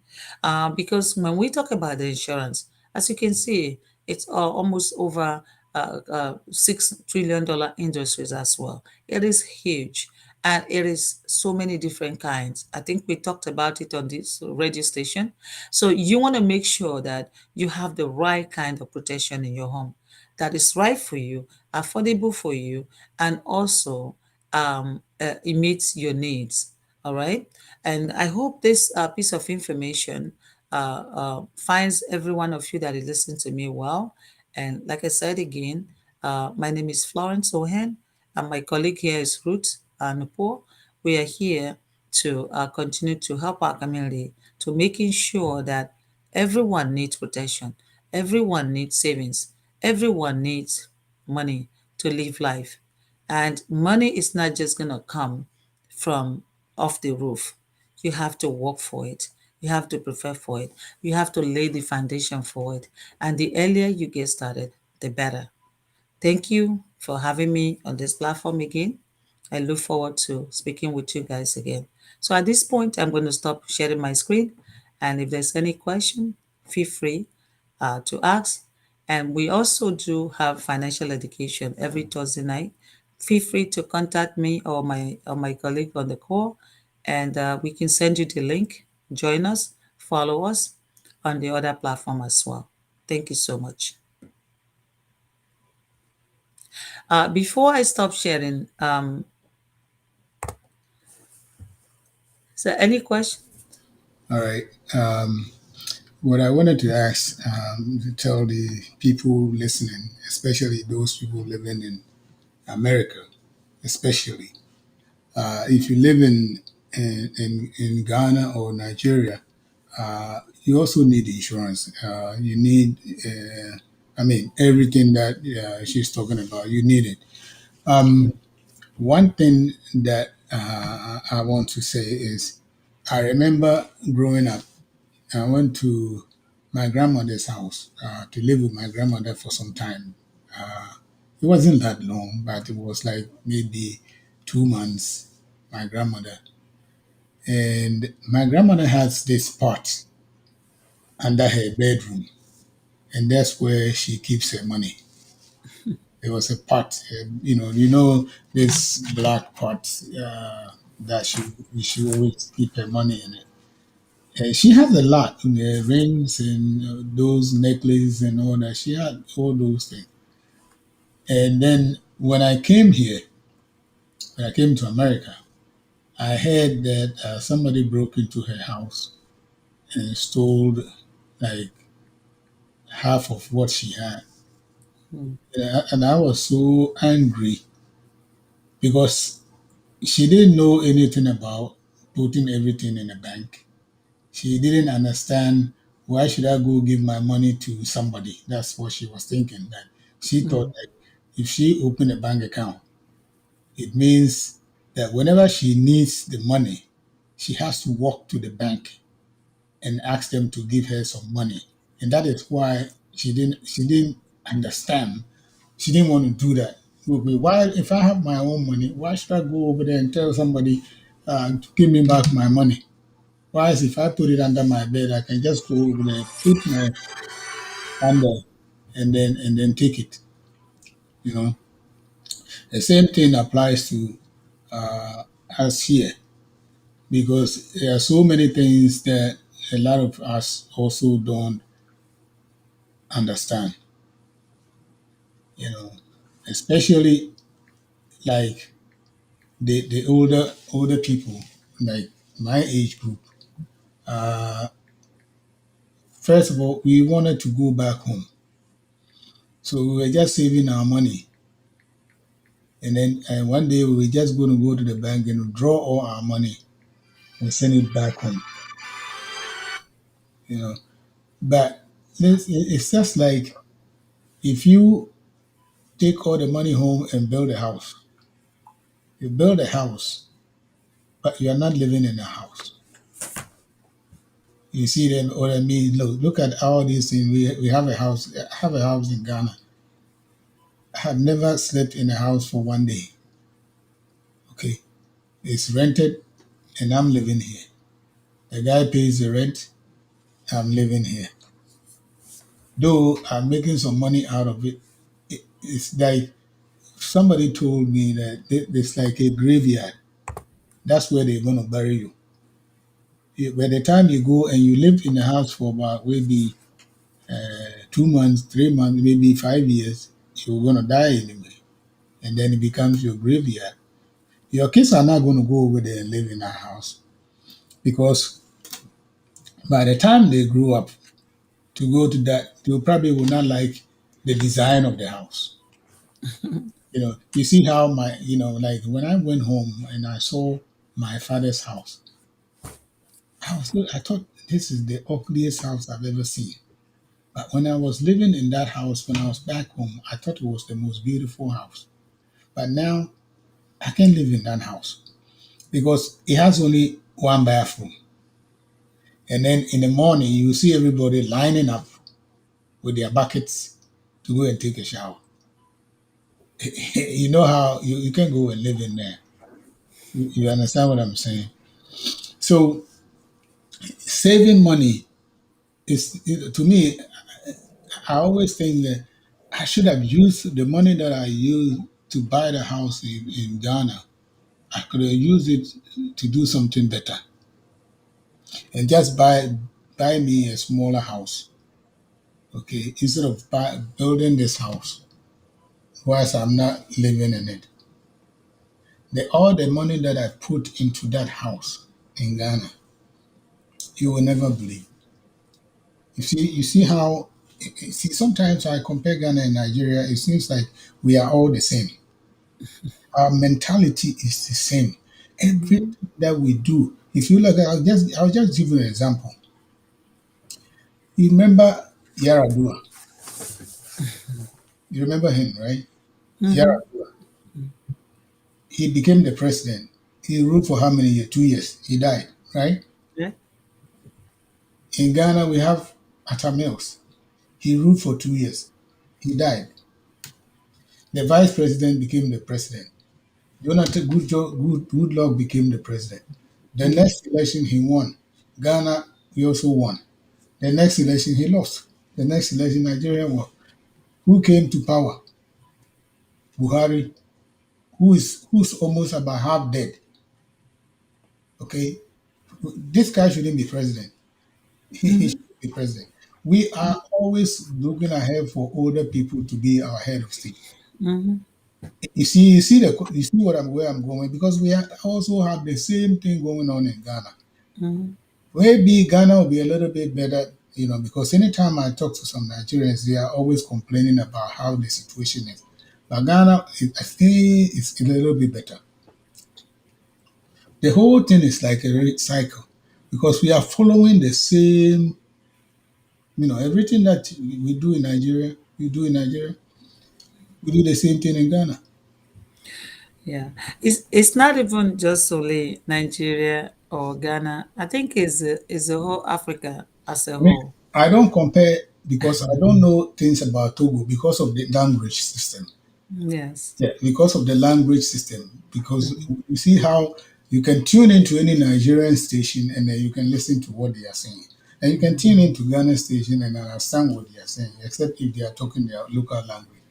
Speaker 9: because when we talk about the insurance, as you can see, it's almost over $6 trillion industries as well. It is huge, and it is so many different kinds. I think we talked about it on this radio station. So you want to make sure that you have the right kind of protection in your home that is right for you, affordable for you, and also it meets your needs. All right. And I hope this piece of information finds every one of you that is listening to me well. And like I said again, my name is Florence Ohen, and my colleague here is Ruth Nupo. We are here to continue to help our community to making sure that everyone needs protection, everyone needs savings, everyone needs money to live life. And money is not just going to come from off the roof. You have to work for it. You have to prepare for it. You have to lay the foundation for it. And the earlier you get started, the better. Thank you for having me on this platform again. I look forward to speaking with you guys again. So at this point, I'm going to stop sharing my screen. And if there's any question, feel free to ask. And we also do have financial education every Thursday night. Feel free to contact me or my colleague on the call, and we can send you the link. Join us, follow us on the other platform as well. Thank you so much. Before I stop sharing, is there any question?
Speaker 7: All right. What I wanted to ask, to tell the people listening, especially those people living in America, especially if you live in Ghana or Nigeria, you also need insurance. You need, I mean, everything that she's talking about. You need it. One thing that I want to say is, I remember growing up, I went to my grandmother's house to live with my grandmother for some time. It wasn't that long, but it was like maybe 2 months. My grandmother, And my grandmother has this pot under her bedroom, and that's where she keeps her money. There was a pot, this black pot that she always keep her money in it. And she has a lot, rings and those necklaces and all that. She had all those things. And then when I came to America, I heard that somebody broke into her house and stole like half of what she had. And I was so angry because she didn't know anything about putting everything in a bank. She didn't understand why should I go give my money to somebody. That's what she was thinking. That she thought that if she opened a bank account, it means that whenever she needs the money, she has to walk to the bank and ask them to give her some money. And that is why she didn't understand. She didn't want to do that. Why, if I have my own money, why should I go over there and tell somebody to give me back my money? Whereas if I put it under my bed, I can just go over there, put my hand there, and then take it. You know, the same thing applies to uh, us here because there are so many things that a lot of us also don't understand. You know, especially like the older people, like my age group. Uh, First of all, we wanted to go back home, so we were just saving our money. And then one day we were just going to go to the bank and draw all our money and send it back home. You know, but it's just like if you take all the money home and build a house, you build a house, but you are not living in a house. You see, then what I mean. Look at all these things. We have a house. I have a house in Ghana. I have never slept in a house for one day. Okay, it's rented, and I'm living here. The guy pays the rent. I'm living here. Though I'm making some money out of it, it's like somebody told me that it's like a graveyard. That's where they're going to bury you. By the time you go and you live in the house for about maybe 2 months, 3 months, maybe 5 years, you're going to die anyway. And then it becomes your graveyard. Your kids are not going to go over there and live in that house because by the time they grow up to go to that, they probably will not like the design of the house. You see how like when I went home and I saw my father's house, I thought this is the ugliest house I've ever seen. But when I was living in that house, when I was back home, I thought it was the most beautiful house. But now I can't live in that house because it has only one bathroom. And then in the morning, you see everybody lining up with their buckets to go and take a shower. You know how you can go and live in there. You understand what I'm saying? So saving money to me, I always think that I should have used the money that I used to buy the house in Ghana. I could have used it to do something better and just buy me a smaller house. Okay, instead of building this house whilst I'm not living in it. All the money that I put into that house in Ghana, you will never believe. You see how sometimes I compare Ghana and Nigeria, it seems like we are all the same. Our mentality is the same. Everything that we do, if you look at, I'll just give you an example. You remember Yaradua? You remember him, right? Yaradua. He became the president. He ruled for how many years? 2 years. He died, right?
Speaker 9: Yeah.
Speaker 7: In Ghana, we have Atta Mills. He ruled for 2 years. He died. The vice president became the president. Jonathan Goodluck became the president. The next election he won. Ghana, he also won. The next election he lost. The next election Nigeria won. Who came to power? Buhari, who's almost about half dead. Okay, this guy shouldn't be president. He should be president. We are always looking ahead for older people to be our head of state. You see where I'm going because also have the same thing going on in Ghana. Maybe Ghana will be a little bit better, because anytime I talk to some Nigerians, they are always complaining about how the situation is. But Ghana, I think it's a little bit better. The whole thing is like a cycle because we are following the same, everything that we do in Nigeria, we do the same thing in Ghana.
Speaker 9: Yeah, it's not even just only Nigeria or Ghana. I think it's the whole Africa as a
Speaker 7: I mean,
Speaker 9: whole.
Speaker 7: I don't compare because I don't know things about Togo because of the language system.
Speaker 9: Yes.
Speaker 7: Yeah, because of the language system. Because you see how you can tune into any Nigerian station and then you can listen to what they are saying. And you can tune into Ghana station and understand what they are saying, except if they are talking their local language.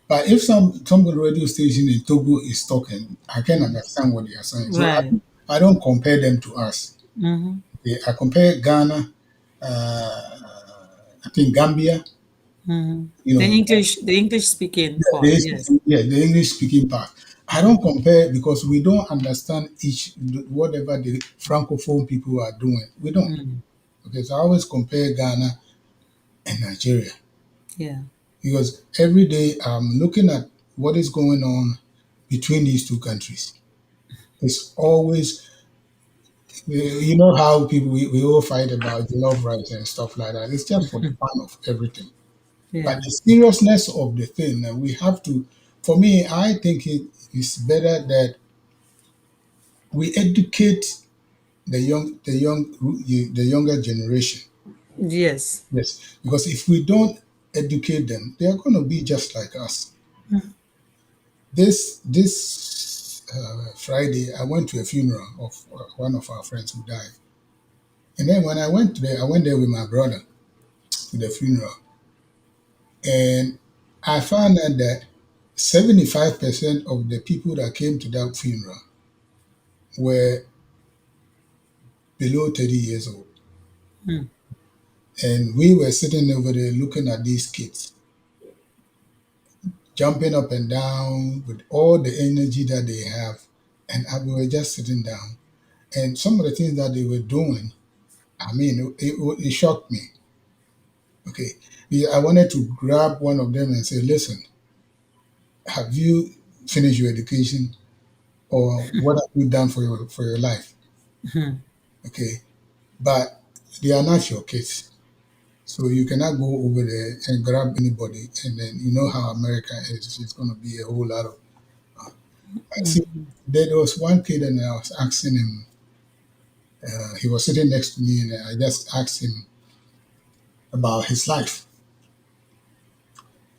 Speaker 7: But if some radio station in Togo is talking, I can understand what they are saying. So
Speaker 9: Right.
Speaker 7: I don't compare them to us.
Speaker 9: Mm-hmm.
Speaker 7: Okay, I compare Ghana, I think Gambia,
Speaker 9: Mm-hmm.
Speaker 7: you know,
Speaker 9: The English speaking
Speaker 7: yeah,
Speaker 9: part. Yes.
Speaker 7: the English speaking part. I don't compare because we don't understand whatever the francophone people are doing. We don't.
Speaker 9: Mm.
Speaker 7: Okay, so I always compare Ghana and Nigeria
Speaker 9: Yeah.
Speaker 7: because every day I'm looking at what is going on between these two countries. It's always, you know how people we all fight about the love rights and stuff like that. It's just for the fun of everything. But
Speaker 9: Yeah.
Speaker 7: the seriousness of the thing, we have to. For me, I think it is better that we educate the younger generation.
Speaker 9: Yes.
Speaker 7: Yes, because if we don't educate them, they are going to be just like us. This Friday, I went to a funeral of one of our friends who died, and then when I went there with my brother to the funeral, and I found out that 75% of the people that came to that funeral were below 30 years old.
Speaker 9: Mm.
Speaker 7: And we were sitting over there looking at these kids, jumping up and down with all the energy that they have. And we were just sitting down. And some of the things that they were doing, I mean, it shocked me. Okay. I wanted to grab one of them and say, listen, have you finished your education? Or what have you done for your life? Okay. But they are not your kids. So you cannot go over there and grab anybody, and then you know how America is. It's going to be a whole lot of. I see. There was one kid, and I was asking him. He was sitting next to me, and I just asked him about his life.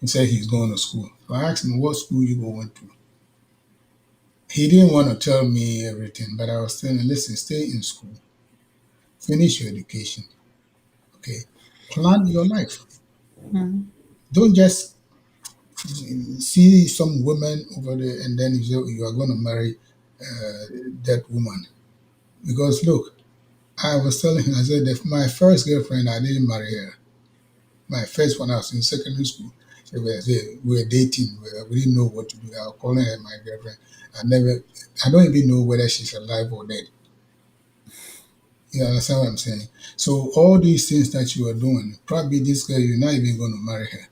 Speaker 7: He said he's going to school. So I asked him, "What school you going to?" He didn't want to tell me everything, but I was telling him, "Listen, stay in school, finish your education, okay, plan your life. Don't just see some women over there and then you say you are going to marry that woman. Because look, I was telling him, I said that my first girlfriend, I didn't marry her. My first one, I was in secondary school. We were dating. We didn't know what to do. I was calling her my girlfriend. I don't even know whether she's alive or dead. You understand what I'm saying? So all these things that you are doing, probably this girl, you're not even going to marry her.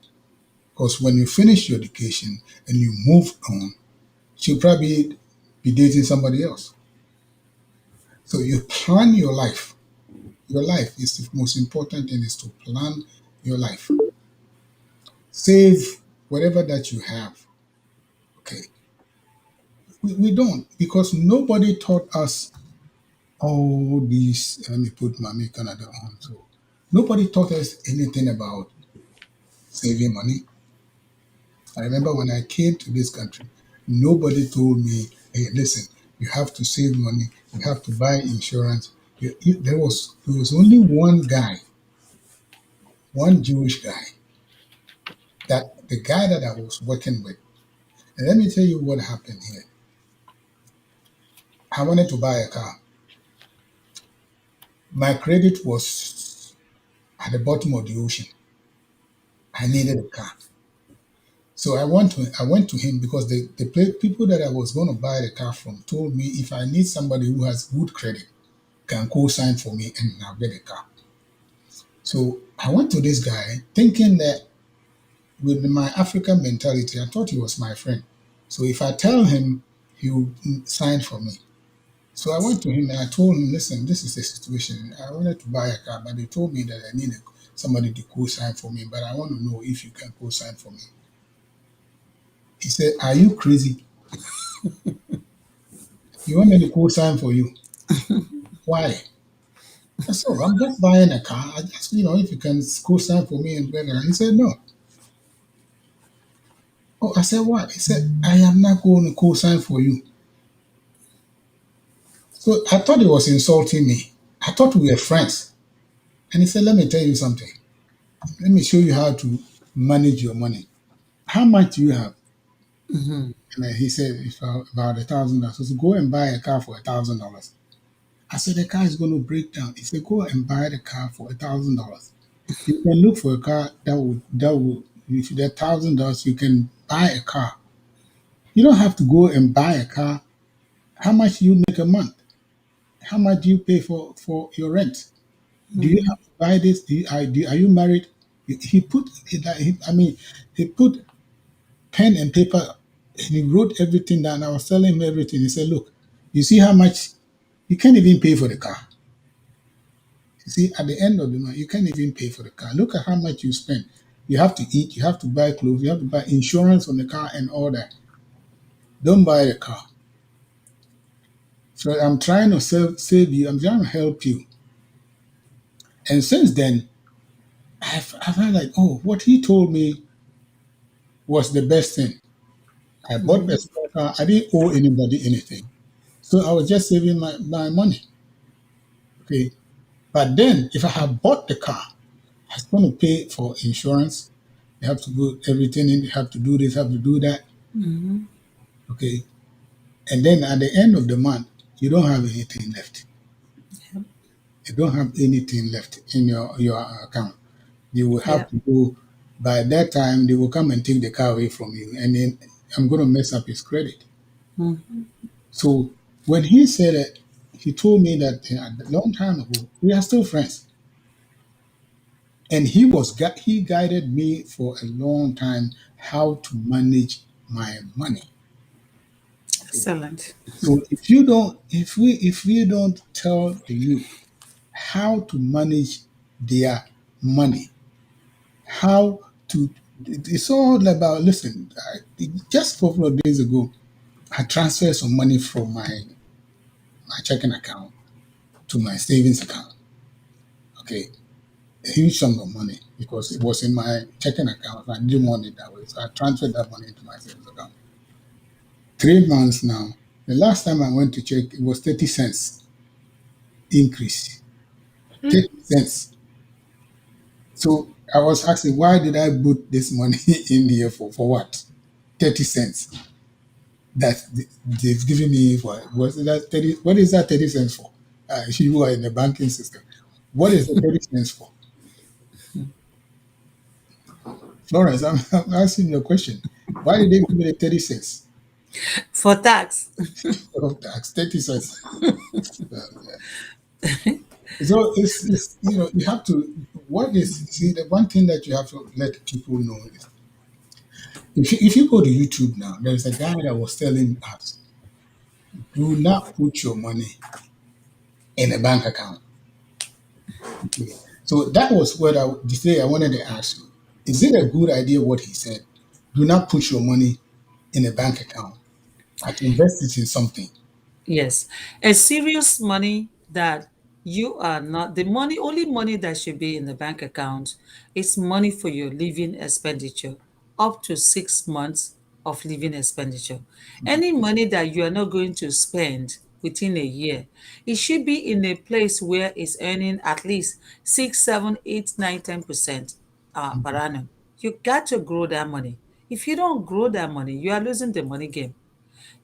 Speaker 7: Because when you finish your education and you move on, she'll probably be dating somebody else. So you plan your life. Your life is the most important thing is to plan your life. Save whatever that you have. Okay. We don't because nobody taught us all these. Let me put Mami Canada on. So nobody taught us anything about saving money. I remember when I came to this country, nobody told me, hey, listen, you have to save money You have to buy insurance. There was only one guy, one Jewish guy, that the guy that I was working with. And let me tell you what happened here. I wanted to buy a car. My credit was at the bottom of the ocean. I needed a car. So I went to him because the people that I was going to buy the car from told me if I need somebody who has good credit, can co-sign for me and I'll get a car. So I went to this guy thinking that with my African mentality, I thought he was my friend. So if I tell him, he will sign for me. So I went to him and I told him, listen, this is the situation. I wanted to buy a car, but they told me that I needed somebody to co-sign for me, but I want to know if you can co-sign for me. He said, are you crazy? You want me to co-sign for you? Why? I said, "Oh, I'm just buying a car. I just, if you can co-sign for me and blah, blah." He said, no. Oh, I said, what? He said, I am not going to co-sign for you. So I thought he was insulting me. I thought we were friends. And he said, let me tell you something. Let me show you how to manage your money. How much do you have?
Speaker 9: Mhm.
Speaker 7: And then he said, about $1,000. So go and buy a car for $1,000. I said, the car is going to break down. He said, go and buy the car for $1,000. You can look for a car that would, if the $1,000, you can buy a car. You don't have to go and buy a car. How much do you make a month? How much do you pay for your rent? Do you have to buy this? Are you married? He put, he put pen and paper and he wrote everything down. I was telling him everything. He said, look, you see how much you can't even pay for the car. You see, at the end of the month, you can't even pay for the car. Look at how much you spend. You have to eat, you have to buy clothes, you have to buy insurance on the car and all that. Don't buy the car. So I'm trying to save you, I'm trying to help you. And since then, I felt like, oh, what he told me was the best thing. I bought the small car, I didn't owe anybody anything. So I was just saving my money. Okay. But then if I had bought the car, I was going to pay for insurance. You have to put everything in, you have to do this, have to do that.
Speaker 9: Mhm.
Speaker 7: Okay. And then at the end of the month, you don't have anything left. You don't have anything left in your account. You will
Speaker 9: Yeah.
Speaker 7: have to go. By that time, they will come and take the car away from you, and then I'm going to mess up his credit.
Speaker 9: Mhm.
Speaker 7: So when he said it, he told me that a long time ago we are still friends, and he guided me for a long time how to manage my money. Okay.
Speaker 9: Excellent.
Speaker 7: So if we don't tell the youth how to manage their money, how to it's all about listen. Just a couple of days ago, I transferred some money from my checking account to my savings account. Okay, a huge sum of money because it was in my checking account. I didn't want it that way, so I transferred that money into my savings account. 3 months now. The last time I went to check, it was 30 cents increase. 30 cents. So I was asking, why did I put this money in here for what? 30 cents. That they've given me for what is that 30? What is that 30 cents for? You are in the banking system. What is the 30 cents for? Florence, I'm asking you a question. Why did they give me the 30 cents?
Speaker 9: For tax.
Speaker 7: Oh, tax 30 cents. So it's you have to what is see the one thing that you have to let people know is if you go to YouTube now, there's a guy that was telling us, do not put your money in a bank account. Okay. So that was what the thing I wanted to ask you. Is it a good idea what he said? Do not put your money in a bank account, but invest it in something.
Speaker 9: Yes. A serious money that you are not, the money, only money that should be in the bank account is money for your living expenditure, up to 6 months of living expenditure. Any money that you are not going to spend within a year. It should be in a place where it's earning at least 6, 7, 8, 9, 10% per annum. You got to grow that money. If you don't grow that money, you are losing the money game.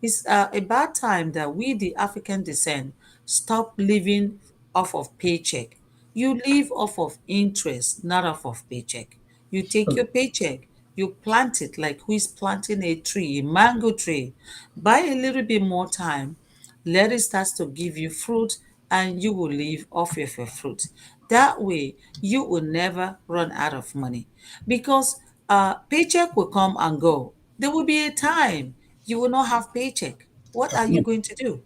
Speaker 9: It's about time that we, the African descent, stop living off of paycheck. You live off of interest, not off of paycheck. You take your paycheck, you plant it like who is planting a tree, a mango tree. Buy a little bit more time, let it start to give you fruit, and you will live off of your fruit. That way, you will never run out of money because paycheck will come and go. There will be a time you will not have paycheck. What are you going to do?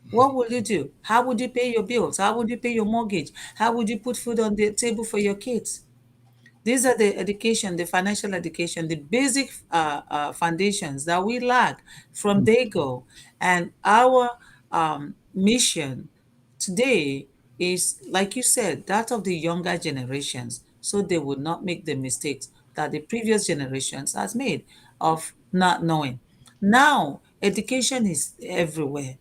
Speaker 9: What will you do? How would you pay your bills? How would you pay your mortgage? How would you put food on the table for your kids? These are the education, the financial education, the basic foundations that we lack from day go. And our mission today is, like you said, that of the younger generations, so they would not make the mistakes that the previous generations has made of not knowing. Now, education is everywhere.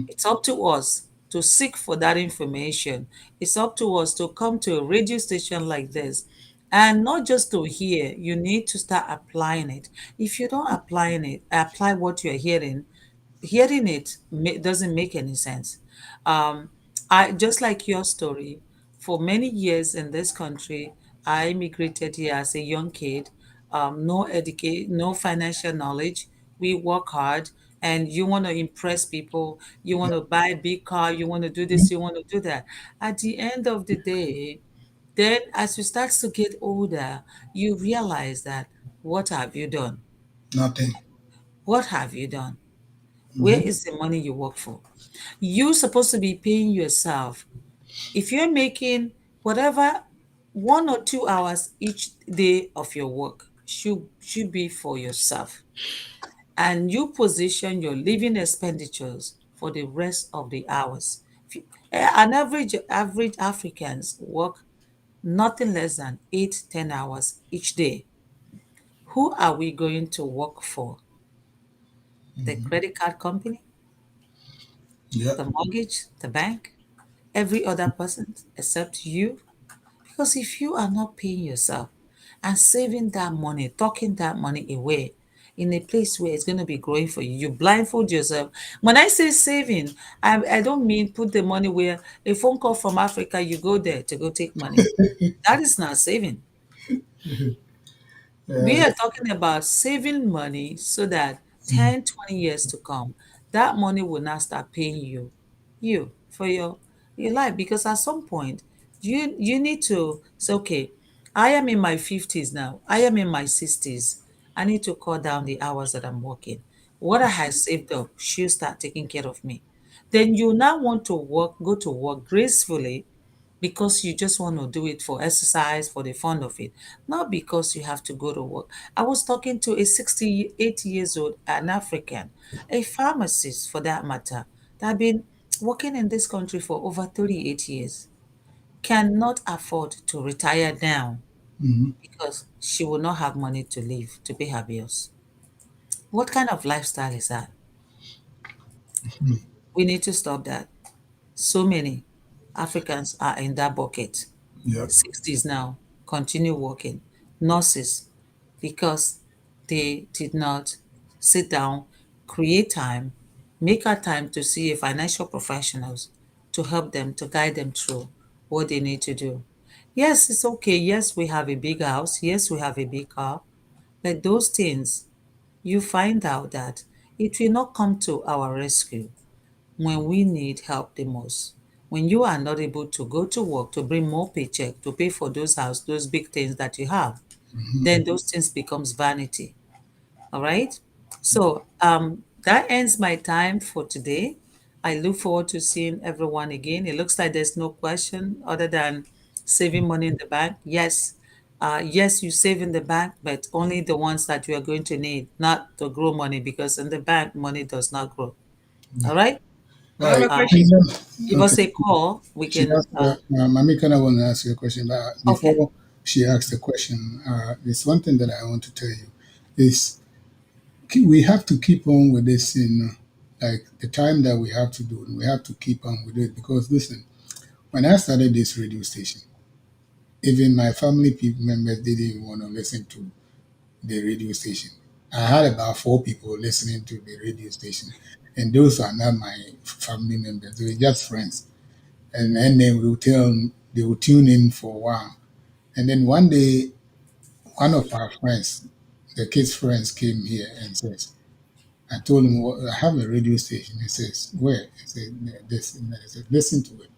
Speaker 9: It's up to us to seek for that information. It's up to us to come to a radio station like this and not just to hear, you need to start applying it. If you don't apply what you're hearing it doesn't make any sense. Um, I just like your story. For many years in this country, I immigrated here as a young kid. No financial knowledge. We work hard, and you want to impress people. You want to buy a big car. You want to do this. You want to do that. At the end of the day, then as you start to get older, you realize that what have you done?
Speaker 7: Nothing.
Speaker 9: What have you done? Where is the money you work for? You're supposed to be paying yourself. If you're making whatever 1 or 2 hours each day of your work should be for yourself. And you position your living expenditures for the rest of the hours. An average Africans work nothing less than 8, 10 hours each day. Who are we going to work for? The credit card company,
Speaker 7: Yeah.
Speaker 9: the mortgage, the bank, every other person except you? Because if you are not paying yourself and saving that money, tucking that money away in a place where it's going to be growing for you, you blindfold yourself. When I say saving, I don't mean put the money where a phone call from Africa, you go there to go take money. That is not saving. We
Speaker 7: Yeah.
Speaker 9: are talking about saving money so that 10, 20 years to come, that money will now start paying you for your life. Because at some point, you need to say, okay, I am in my 50s now. I am in my 60s. I need to cut down the hours that I'm working. What I have saved up should start taking care of me. Then you now want to go to work gracefully because you just want to do it for exercise, for the fun of it, not because you have to go to work. I was talking to a 68 years old, an African, a pharmacist for that matter, that had been working in this country for over 38 years, cannot afford to retire now because she will not have money to live, to pay her bills. What kind of lifestyle is that? We need to stop that. So many Africans are in that bucket.
Speaker 7: Yeah.
Speaker 9: 60s now, continue working. Nurses, because they did not sit down, create time, make a time to see a financial professionals to help them, to guide them through what they need to do. Yes, it's okay. Yes, we have a big house. Yes, we have a big car. But those things, you find out that it will not come to our rescue when we need help the most. When you are not able to go to work to bring more paycheck to pay for those house, those big things that you have, then those things becomes vanity. All right. So that ends my time for today. I look forward to seeing everyone again. It looks like there's no question other than saving money in the bank. Yes. Yes, you save in the bank, but only the ones that you are going to need, not to grow money, because in the bank, money does not grow. All right.
Speaker 8: I have
Speaker 7: Right.
Speaker 8: a question.
Speaker 9: Give
Speaker 7: Okay.
Speaker 9: us a call. We
Speaker 7: She
Speaker 9: can.
Speaker 7: asked, Mami kind of want to ask you a question, but
Speaker 9: Okay.
Speaker 7: before she asks the question, there's one thing that I want to tell you is we have to keep on with this, like the time that we have to do, and we have to keep on with it. Because listen, when I started this radio station, even my family people members didn't even want to listen to the radio station. I had about 4 people listening to the radio station, and those are not my family members. They were just friends. And then they will tune in for a while. And then one day, one of our friends, the kids' friends, came here and says, I told him, well, I have a radio station. He says, where? He said, this. And I said, listen to it.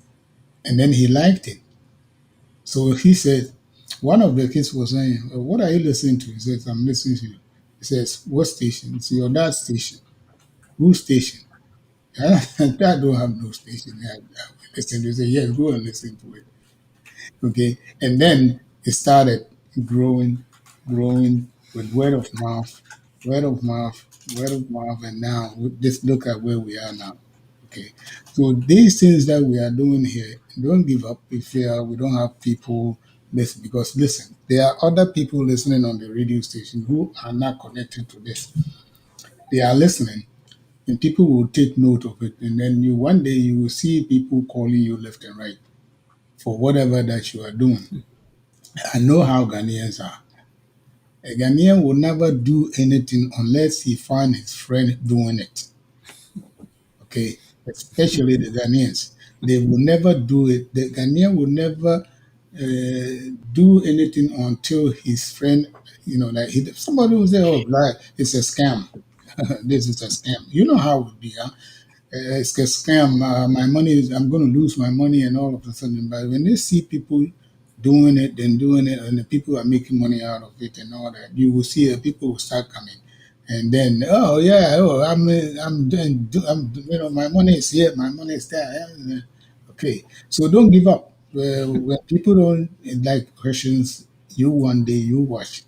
Speaker 7: And then he liked it. So he said, one of the kids was saying, what are you listening to? He says, I'm listening to you. He says, what station? It's your dad's station. Whose station? Dad don't have no station. I listen to it. He said, yes, go and listen to it. Okay. And then it started growing, growing with word of mouth, word of mouth, word of mouth. And now just look at where we are now. Okay. So these things that we are doing here, don't give up. If we don't have people listen, because listen, there are other people listening on the radio station who are not connected to this. They are listening, and people will take note of it. And then you one day you will see people calling you left and right for whatever that you are doing. I know how Ghanaians are. A Ghanaian will never do anything unless he finds his friend doing it. Okay, especially the Ghanaians. They will never do it. The Ghanaian will never do anything until his friend, like somebody will say, "Oh, like it's a scam. This is a scam." You know how it would be, huh? It's a scam. My money is, I'm going to lose my money, and all of a sudden. But when they see people doing it, and the people are making money out of it and all that, you will see people will start coming. And then, oh yeah, I'm doing, my money is here, my money is there. Okay, so don't give up. When people don't like questions, you one day you watch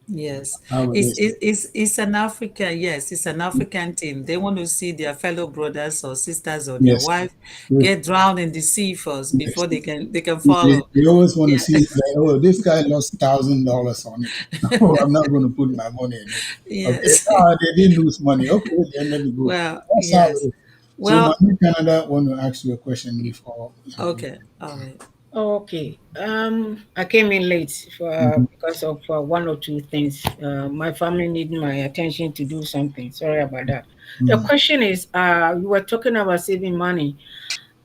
Speaker 9: Yes,
Speaker 7: how it
Speaker 9: it's,
Speaker 7: is.
Speaker 9: it- it's an African, yes, it's an African team. They want to see their fellow brothers or sisters or their
Speaker 7: Yes,
Speaker 9: wife
Speaker 7: yes,
Speaker 9: get drowned in the sea first
Speaker 7: yes.
Speaker 9: before they can
Speaker 7: They,
Speaker 9: follow.
Speaker 7: they always want to
Speaker 9: Yeah,
Speaker 7: see like, oh, this guy lost $1,000 on it. Oh, I'm not going to put my money in it. Okay,
Speaker 9: yes.
Speaker 7: they didn't lose money. Okay, then let me go.
Speaker 9: Well,
Speaker 7: That's how it
Speaker 9: yes.
Speaker 7: is. So,
Speaker 9: Well,
Speaker 7: Mami Canada want to ask you a question before.
Speaker 9: okay, all right.
Speaker 11: Okay. I came in late
Speaker 7: Mhm.
Speaker 11: because of one or two things. My family need my attention to do something. Sorry about that. The
Speaker 7: Mhm.
Speaker 11: question is, you were talking about saving money.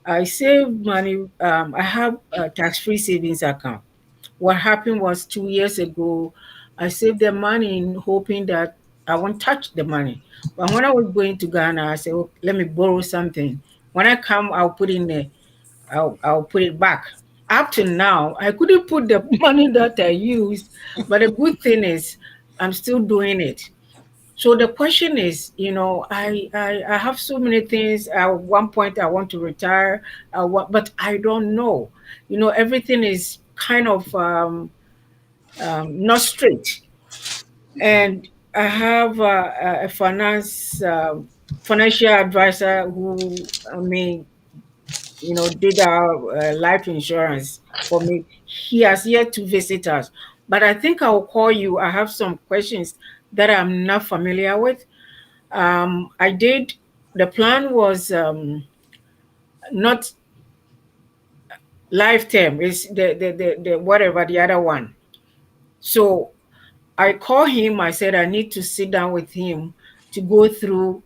Speaker 11: I save money. I have a tax-free savings account. What happened was 2 years ago, I saved the money in hoping that I won't touch the money. But when I was going to Ghana, I said, oh, let me borrow something. When I come, I'll put in the I'll put it back. Up to now, I couldn't put the money that I used, but the good thing is I'm still doing it. So the question is, I have so many things. At one point, I want to retire, but I don't know. Everything is kind of not straight. And I have a financial advisor who, did our life insurance for me. He has yet to visit us, but I think I'll call you. I have some questions that I'm not familiar with. I did. The plan was not lifetime. It's the whatever the other one. So I call him. I said I need to sit down with him to go through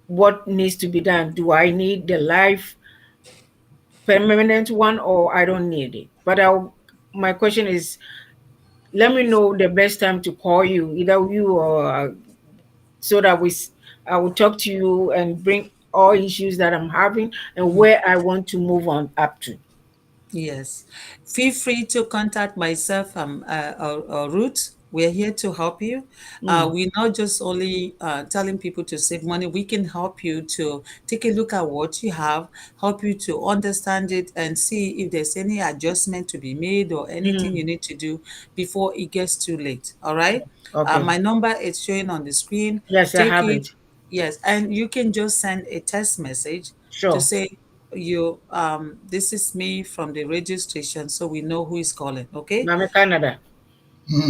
Speaker 11: what needs to be done. Do I need the life permanent one or I don't need it? But my question is, let me know the best time to call you, either you or so that I will talk to you and bring all issues that I'm having and where I want to move on up to.
Speaker 9: Yes. Feel free to contact myself or Ruth. We're here to help you.
Speaker 11: Mm,
Speaker 9: We're not just only telling people to save money. We can help you to take a look at what you have, help you to understand it and see if there's any adjustment to be made or anything
Speaker 11: mm.
Speaker 9: you need to do before it gets too late. All right.
Speaker 11: Okay.
Speaker 9: My number is showing on the screen.
Speaker 11: Yes, I
Speaker 9: Take
Speaker 11: have
Speaker 9: it.
Speaker 11: it.
Speaker 9: Yes. And you can just send a text message to
Speaker 11: Sure.
Speaker 9: say, this is me from the radio station, so we know who is calling. Okay.
Speaker 11: Mami Canada.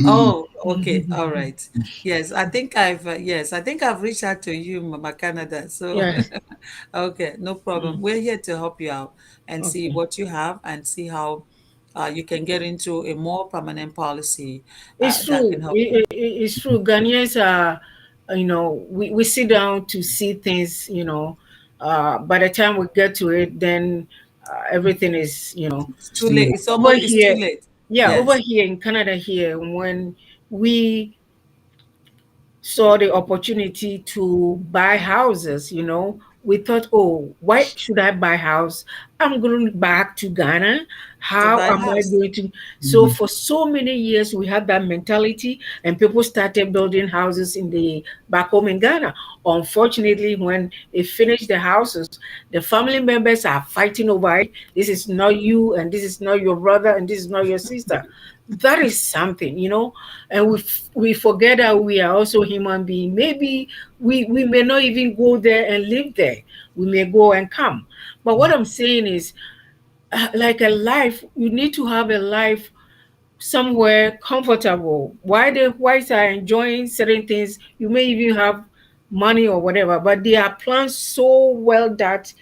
Speaker 9: Oh, okay. All right. Yes, I think I've reached out to you, Mama Canada. So,
Speaker 11: Yes.
Speaker 9: okay, no problem.
Speaker 11: Mm.
Speaker 9: We're here to help you out and see
Speaker 11: Okay.
Speaker 9: what you have and see how you can get into a more permanent policy
Speaker 11: It's
Speaker 9: that can
Speaker 11: true.
Speaker 9: help you.
Speaker 11: It's true. Ghanaians are, we sit down to see things, by the time we get to it, then everything is,
Speaker 9: It's too late. It's
Speaker 11: over
Speaker 9: almost, it's too
Speaker 11: here.
Speaker 9: late.
Speaker 11: Yeah, over
Speaker 9: Yes,
Speaker 11: here in Canada, here, when we saw the opportunity to buy houses, we thought, oh, why should I buy house? I'm going back to Ghana.
Speaker 9: to
Speaker 11: How
Speaker 9: buy a
Speaker 11: am I
Speaker 9: house.
Speaker 11: going to? So for so many years, we had that mentality, and people started building houses in the back home in Ghana. Unfortunately, when they finish the houses, the family members are fighting over it. This is not you, and this is not your brother, and this is not your sister. That is something, and we forget that we are also human beings. Maybe we may not even go there and live there. We may go and come. But what I'm saying is, like a life, you need to have a life somewhere comfortable. Why the whites are enjoying certain things, you may even have money or whatever, but they are planned so well that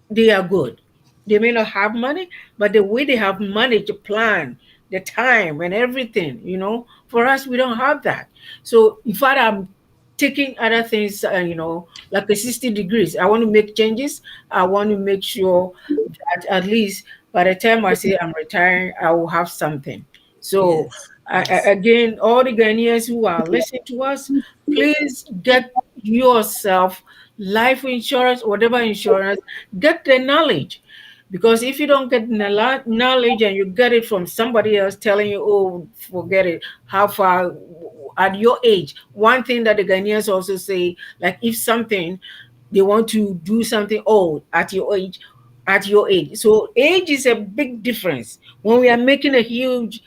Speaker 11: they are good. They may not have money, but the way they have money to plan the time and everything, for us, we don't have that. So, in fact, I'm taking other things, like a 60 degrees. I want to make changes. I want to make sure that at least by the time I say I'm retiring, I will have something. So,
Speaker 9: Yes, yes,
Speaker 11: again, all the Ghanaians who are listening to us, please get yourself life insurance, whatever insurance, get the knowledge. Because if you don't get the knowledge and you get it from somebody else telling you, oh, forget it, how far at your age. One thing that the Ghanaians also say, like if something they want to do something old at your age. So age is a big difference when we are making a huge,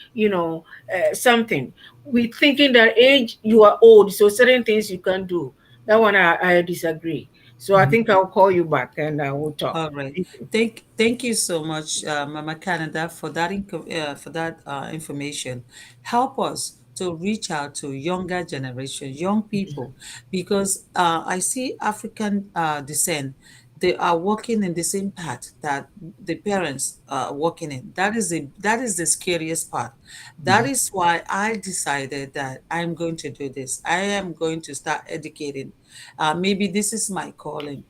Speaker 11: something. We thinking that age you are old, so certain things you can do. That one I disagree. So I think I'll call you back and we'll talk.
Speaker 9: all right.
Speaker 11: Thank you.
Speaker 9: Thank you so much, Mama Canada, for that information. Help us to reach out to younger generation, young people, because I see African descent. They are walking in the same path that the parents are walking in. That is the scariest part. That is why I decided that I'm going to do this. I am going to start educating. Maybe this is my calling.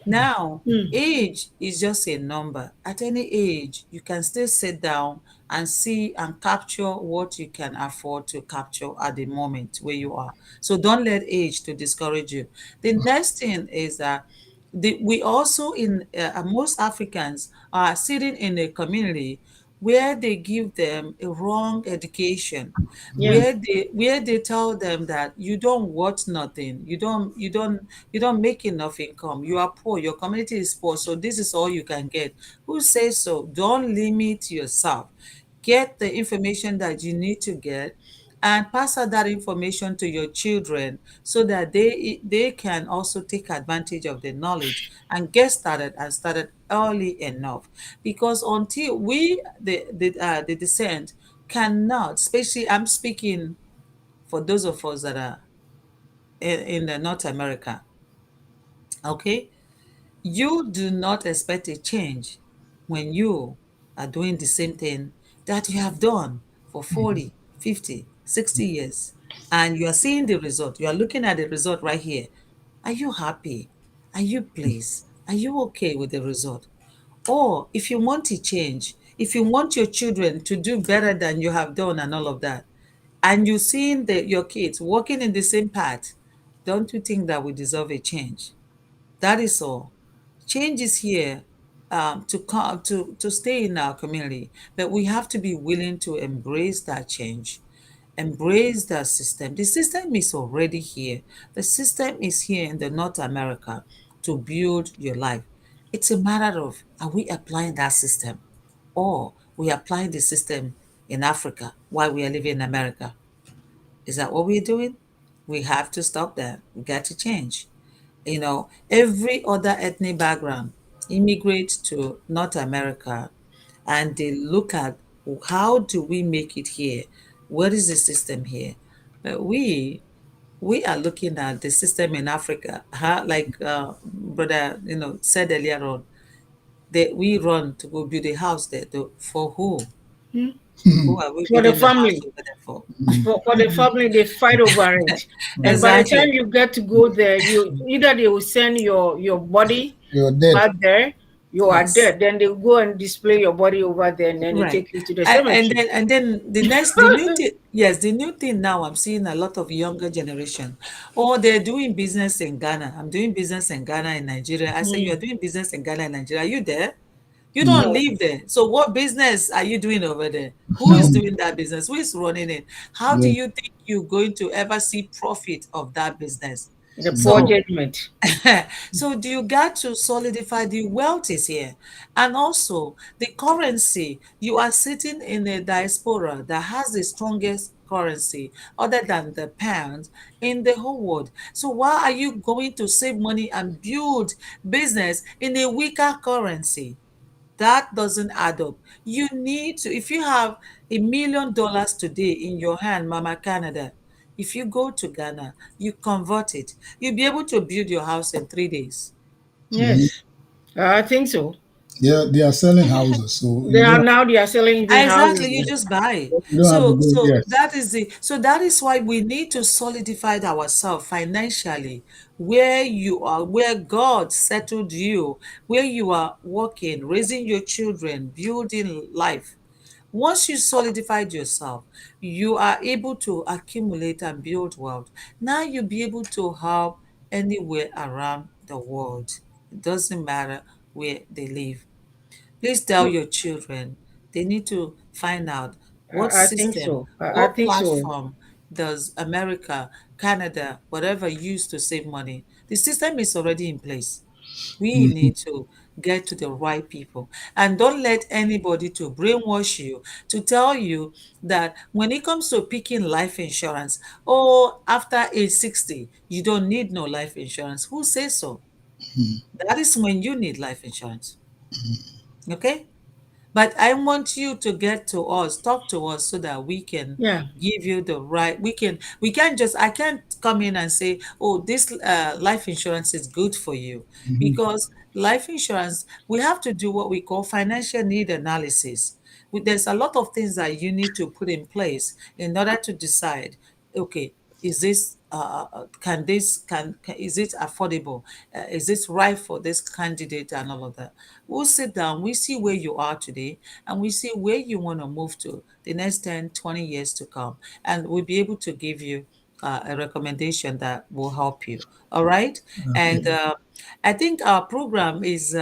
Speaker 9: Now,
Speaker 11: Mm,
Speaker 9: age is just a number. At any age, you can still sit down and see and capture what you can afford to capture at the moment where you are. So don't let age to discourage you. The next thing is that we also in most Africans are sitting in a community where they give them a wrong education,
Speaker 11: yeah.
Speaker 9: where they tell them that you don't worth nothing, you don't make enough income, you are poor, your community is poor, so this is all you can get. Who says so? Don't limit yourself. Get the information that you need to get and pass out that information to your children so that they can also take advantage of the knowledge and get started and started early enough, because until we the descent cannot, especially I'm speaking for those of us that are in the North America, okay, you do not expect a change when you are doing the same thing that you have done for 40, 50, 60 years, and you are seeing the result. You are looking at the result right here. Are you happy? Are you pleased? Are you okay with the result? Or if you want to change, if you want your children to do better than you have done and all of that, and you seeing your kids walking in the same path, don't you think that we deserve a change? That is all. Change is here to come to stay in our community, but we have to be willing to embrace that change, embrace that system. The system is already here. The system is here in the North America to build your life. It's a matter of, are we applying that system, or we applying the system in Africa while we are living in America? Is that what we're doing? We have to stop that. We got to change. Every other ethnic background immigrate to North America, and they look at how do we make it here. What is the system here? We are looking at the system in Africa, like brother, said earlier on, that we run to go build a house there. For who?
Speaker 11: Hmm?
Speaker 9: Who are we
Speaker 11: For the
Speaker 9: building the house
Speaker 11: family.
Speaker 9: over there for?
Speaker 11: For the family, they fight over it. And by the time
Speaker 9: Exactly.
Speaker 11: you get to go there, you either they will send your body
Speaker 7: You're dead.
Speaker 11: back there, you are
Speaker 9: Yes.
Speaker 11: dead. Then they go and display your body over there, and then they
Speaker 9: Right.
Speaker 11: take you to the
Speaker 9: And
Speaker 11: cemetery.
Speaker 9: then the new thing, yes, the new thing now, I'm seeing a lot of younger generation. Oh, they're doing business in Ghana. I'm doing business in Ghana and Nigeria. I say, you're doing business in Ghana and Nigeria. Are you there? You don't
Speaker 11: No.
Speaker 9: live there. So what business are you doing over there? Who is doing that business? Who is running it? How do
Speaker 7: Yeah.
Speaker 9: you think you're going to ever see profit of that business?
Speaker 11: The poor
Speaker 9: So
Speaker 11: judgment.
Speaker 9: so do you got to solidify the wealth is here, and also the currency. You are sitting in a diaspora that has the strongest currency other than the pound in the whole world. So why are you going to save money and build business in a weaker currency? That doesn't add up. You need to, if you have $1 million today in your hand, Mama Canada, if you go to Ghana, you convert it, you'll be able to build your house in 3 days.
Speaker 11: Yes, I think so.
Speaker 7: They are selling houses, so
Speaker 11: They are selling even houses
Speaker 9: Exactly, you
Speaker 11: there.
Speaker 9: just buy it.
Speaker 7: you don't have to
Speaker 9: So
Speaker 7: go. Yes.
Speaker 9: that is why we need to solidify ourselves financially where you are, where God settled you, where you are working, raising your children, building life. Once you solidified yourself, you are able to accumulate and build wealth. Now you'll be able to help anywhere around the world. It doesn't matter where they live. Please tell your children they need to find out what
Speaker 11: I think
Speaker 9: system,
Speaker 11: so. I
Speaker 9: what
Speaker 11: think so.
Speaker 9: platform does America, Canada, whatever use to save money. The system is already in place. We need to get to the right people, and don't let anybody to brainwash you to tell you that when it comes to picking life insurance, oh, after age 60 you don't need no life insurance. Who says so? That is when you need life insurance. Okay. But I want you to get to us, talk to us so that we can
Speaker 11: Yeah.
Speaker 9: give you the right. We can't just, I can't come in and say, oh, this life insurance is good for you. Because life insurance, we have to do what we call financial need analysis. There's a lot of things that you need to put in place in order to decide, okay, is this can this can is it affordable, is this right for this candidate and all of that. We'll sit down, we see where you are today, and we see where you want to move to the next 10, 20 years to come, and we'll be able to give you a recommendation that will help you. All right. And I think our program is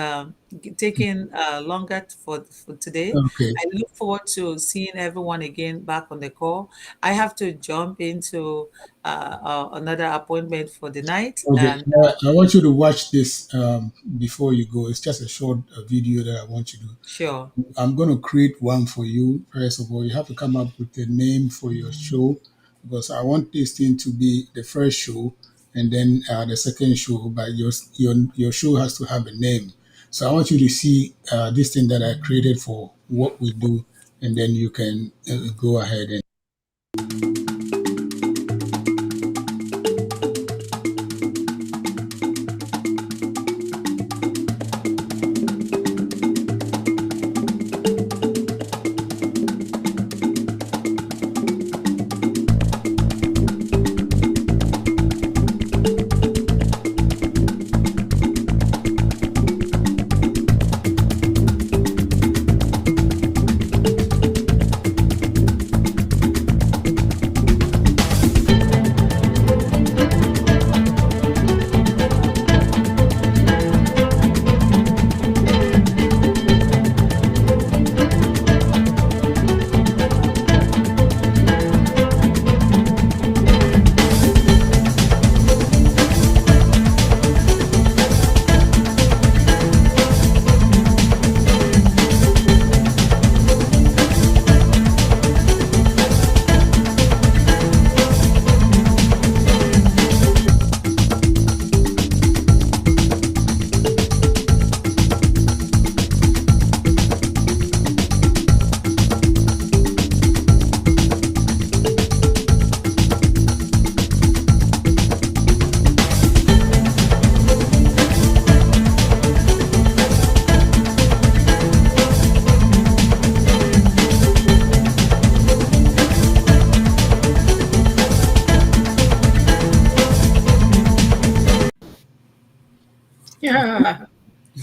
Speaker 9: taking longer for today.
Speaker 7: Okay.
Speaker 9: I look forward to seeing everyone again back on the call. I have to jump into another appointment for the night.
Speaker 7: Okay.
Speaker 9: And
Speaker 7: I want you to watch this before you go. It's just a short video that I want you to.
Speaker 9: sure.
Speaker 7: I'm going to create one for you. First of all, you have to come up with a name for your show because I want this thing to be the first show and then the second show. But your show has to have a name. So I want you to see this thing that I created for what we do, and then you can go ahead and.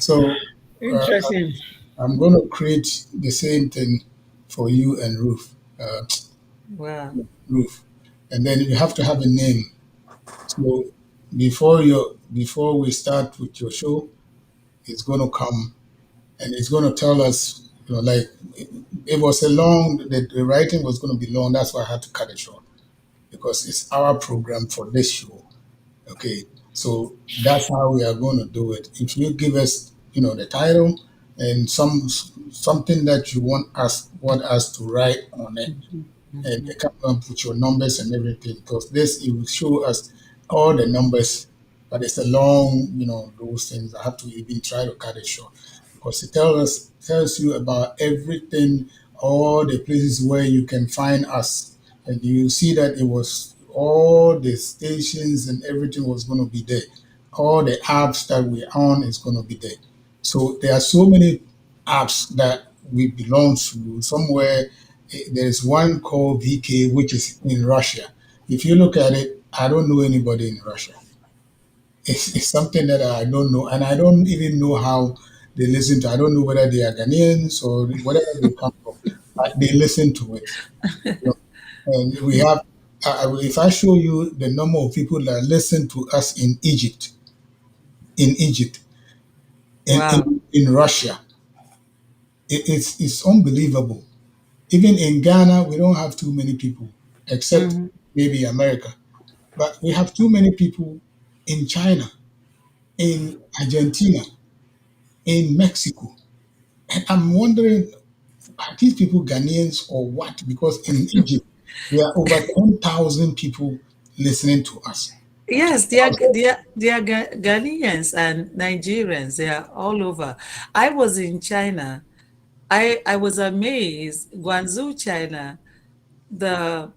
Speaker 7: So uh,
Speaker 11: Interesting.
Speaker 7: I'm going to create the same thing for you and
Speaker 9: Wow.
Speaker 7: Ruth, and then you have to have a name. So before we start with your show, it's going to come and it's going to tell us, like it was a long. The writing was going to be long. That's why I had to cut it short because it's our program for this show. Okay, so that's how we are going to do it. If you give us, the title and something that you want us to write on it, and
Speaker 9: Mhm.
Speaker 7: you come up with your numbers and everything, because this it will show us all the numbers, but it's a long, those things. I have to even try to cut it short because it tells you about everything, all the places where you can find us, and you see that it was all the stations and everything was going to be there. All the apps that we're on is going to be there. So there are so many apps that we belong to somewhere. There's one called VK, which is in Russia. If you look at it, I don't know anybody in Russia. It's something that I don't know, and I don't even know how they listen to. I don't know whether they are Ghanaians or whatever they come from. But they listen to it. You know, and we have. If I show you the number of people that listen to us in Egypt, and
Speaker 9: Wow.
Speaker 7: in Russia, it's unbelievable. Even in Ghana, we don't have too many people, except
Speaker 9: Mhm.
Speaker 7: maybe America. But we have too many people in China, in Argentina, in Mexico. And I'm wondering, are these people Ghanaians or what? Because in Egypt, there are over 10,000 people listening to us.
Speaker 9: Yes, they are Ghanaians and Nigerians. They are all over. I was in China. I was amazed. Guangzhou, China. The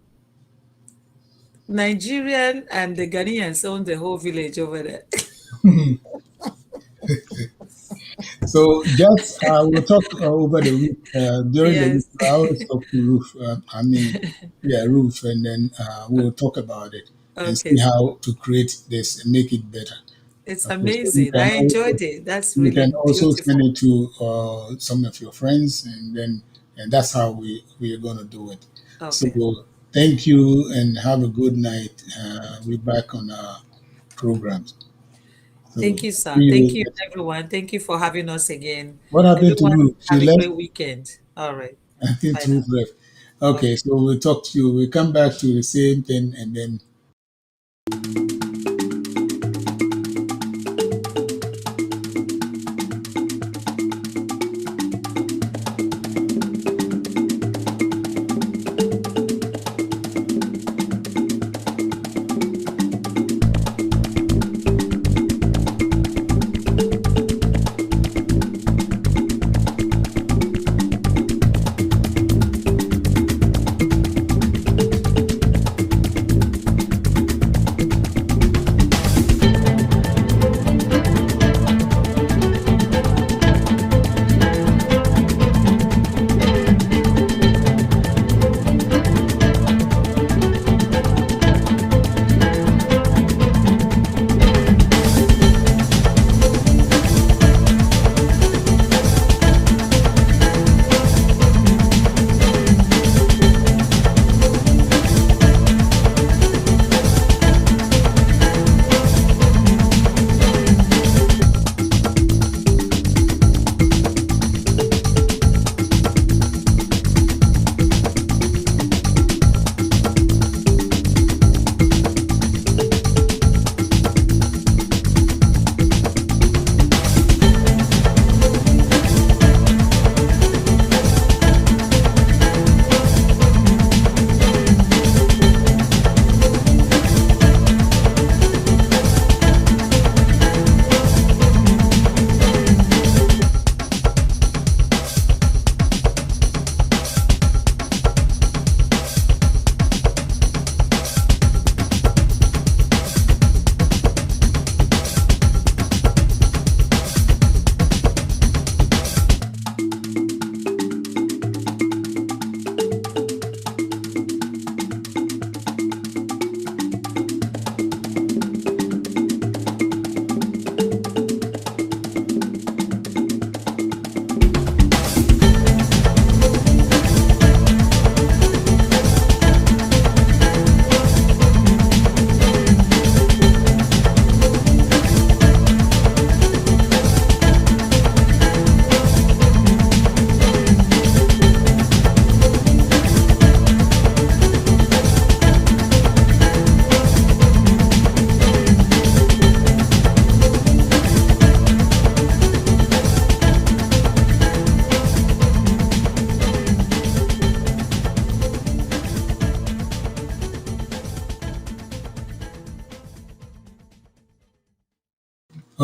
Speaker 9: Nigerian and the Ghanaians own the whole village over there.
Speaker 7: So just we'll talk over the week. During the week,
Speaker 9: Yes.
Speaker 7: I always talk to Ruth. Yeah, Ruth, and then we'll talk about it and
Speaker 9: Okay,
Speaker 7: see
Speaker 9: so
Speaker 7: how to create this and make it better.
Speaker 9: it's
Speaker 7: Okay, so you
Speaker 9: amazing.
Speaker 7: can
Speaker 9: I
Speaker 7: also
Speaker 9: enjoyed it. That's
Speaker 7: you
Speaker 9: really
Speaker 7: can also send
Speaker 9: beautiful.
Speaker 7: it to some of your friends, and that's how we are going to do it. So
Speaker 9: Okay.
Speaker 7: thank you and have a good night. We're back on our programs. So
Speaker 9: Thank you,
Speaker 7: see
Speaker 9: sir. Thank
Speaker 7: you.
Speaker 9: you, everyone. Thank you for having us again.
Speaker 7: What happened to
Speaker 9: Everyone,
Speaker 7: Ruth? She
Speaker 9: have a
Speaker 7: left.
Speaker 9: great weekend. All right.
Speaker 7: I think
Speaker 9: Bye now.
Speaker 7: Ruth left. Okay,
Speaker 9: Okay.
Speaker 7: so we'll talk to you. We'll come back to the same thing and then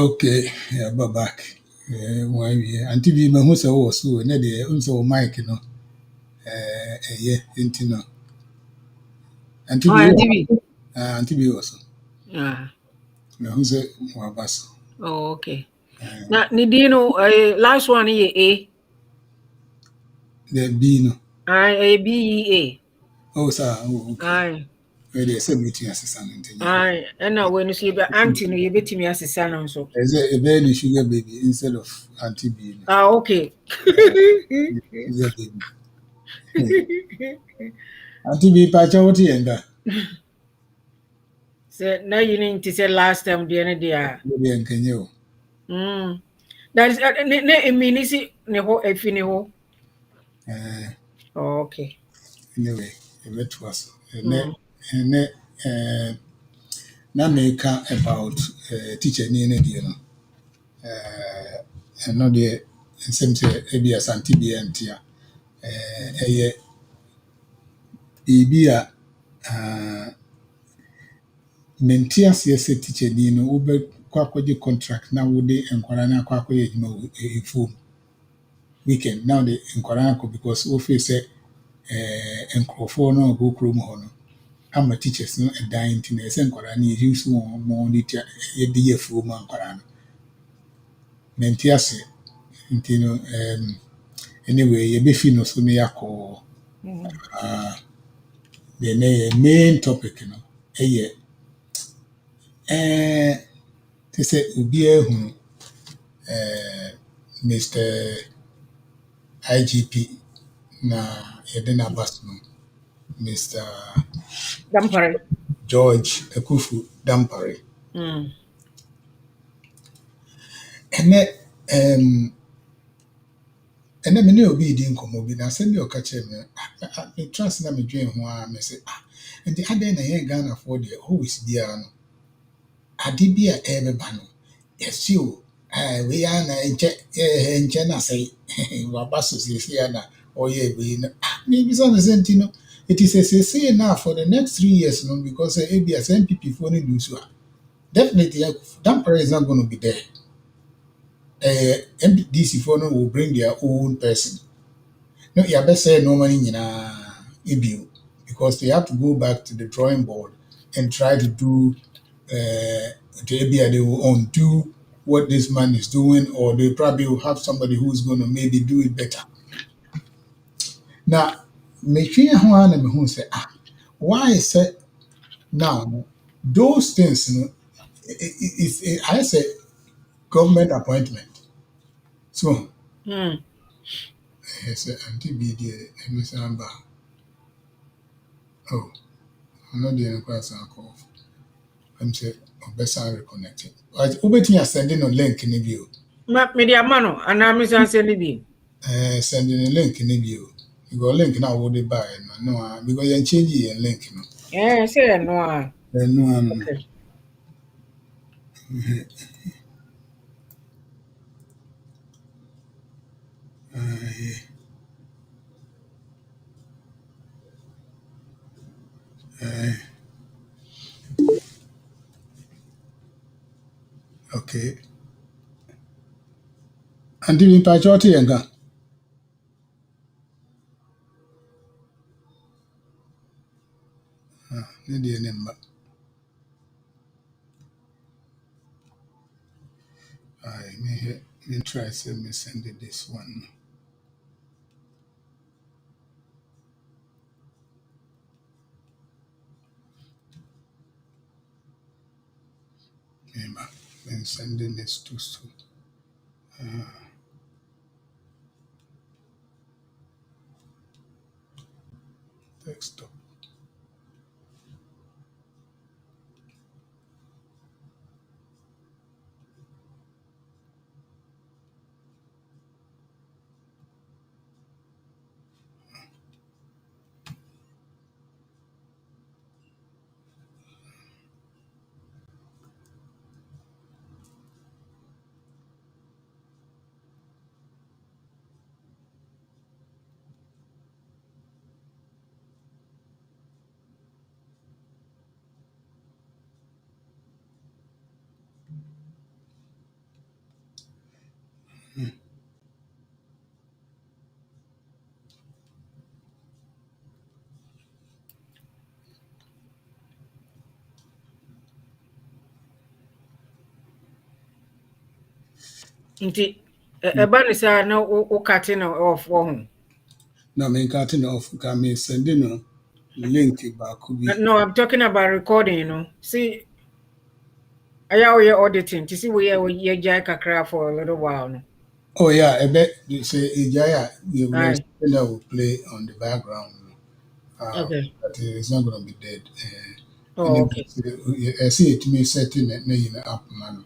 Speaker 7: Okay, yeah, but back. Why we anti bi ma hu se wo so na de unso mic no. Yeah, enti no. Anti
Speaker 11: Oh,
Speaker 7: bi wo.
Speaker 11: NTV.
Speaker 7: Anti bi wo so.
Speaker 11: Ah,
Speaker 7: Na hu se wa baso.
Speaker 11: oh, okay. Now, Nidino, last one here, A.
Speaker 7: The B no.
Speaker 11: A.
Speaker 7: Oh, sir. Oh, okay.
Speaker 11: Aye.
Speaker 7: Where they say meeting assistant enti.
Speaker 11: Aye. And now when you see the auntie, no, you bet me as a son so.
Speaker 7: Is it a baby sugar baby instead of anti B no.
Speaker 11: Ah, okay.
Speaker 7: Sugar baby. Anti bi pa cha what yenda.
Speaker 11: So now you need to say last time the end there.
Speaker 7: We dey nkenye o.
Speaker 11: That is ne minisi ne ho efi ne ho. Oh, okay.
Speaker 7: Anyway, it was.
Speaker 11: Mm.
Speaker 7: And na meka about teacher ni ne deɛ no ɛno deɛ nsɛm sɛ ebi asante bi ɛnte a ɛyɛ biribi a mente aseɛ sɛ teacher ni no wobɛkɔ akɔgye contract na wode nkwadaa no akɔ akɔyɛ adwuma wɔ efuom weekend na wode nkwadaa no akɔ because wofeel sɛ nkurɔfoɔ no a wɔwɔ kurom hɔ no ama teachers no ɛdan nti na ɛsɛ nkwadaa no yɛyi so wɔn ma wɔde yɛde yɛ afuom ma nkwadaa no mente aseɛ nti no anyway yɛbɛfi no so no yɛakɔ deɛ na yɛ main topic no ɛyɛ te sɛ obiara hunu Mr. IGP na yɛde n'aba so no Mr.
Speaker 11: Dampare.
Speaker 7: George Akuffo Dampare.
Speaker 11: Mm.
Speaker 7: Ɛnɛ me ne obi di nkɔmmɔ bi na asɛm bi a ɔka kyerɛ me me trust na medwen ho a me sɛ nti adɛn na yɛn Ghanafoɔ deɛ always biara no ade bi a ɛbɛba no yɛsi o wei a na nkyɛ na sɛ waba so seesei a na ɔyɛ wei no mebisa no sɛ nti no ɛti sɛ seesei na for the next 3 years no because ebi a sɛ NPP foɔ no du so a definitely Dampare is not going to be there. MDC for no will bring their own person. No, you better say no money in a because they have to go back to the drawing board and try to do they will undo what this man is doing, or they probably will have somebody who's going to maybe do it better. Now, make sure who say why is it now those things you know I say government appointment. So yes, anti B the number. Oh, I'm not the question call. I'm say best reconnected. Right, Ubetin sending a link in the view.
Speaker 11: Media mano, and I'm sending it.
Speaker 7: Sending a link in the view. You go link now what they buy no because you change your link no.
Speaker 11: Yeah, say no.
Speaker 7: No
Speaker 11: Okay.
Speaker 7: okay. And the patriotic and gun. Need your number. I may try me send it this one. Remember, then sending this to desktop.
Speaker 11: Nti eba ne sa na wo cut no off wo ho.
Speaker 7: na me cutting off ka me send no link back bi.
Speaker 11: No, I'm talking about recording, you know. See, aya we auditing. To see we jai kakra for a little while no.
Speaker 7: Oh yeah, I bet you say Ijaya you will
Speaker 11: Aye.
Speaker 7: that will play on the background.
Speaker 11: Okay.
Speaker 7: But it's not gonna be dead. And
Speaker 11: Oh,
Speaker 7: then
Speaker 11: okay.
Speaker 7: I see it me setting it na up man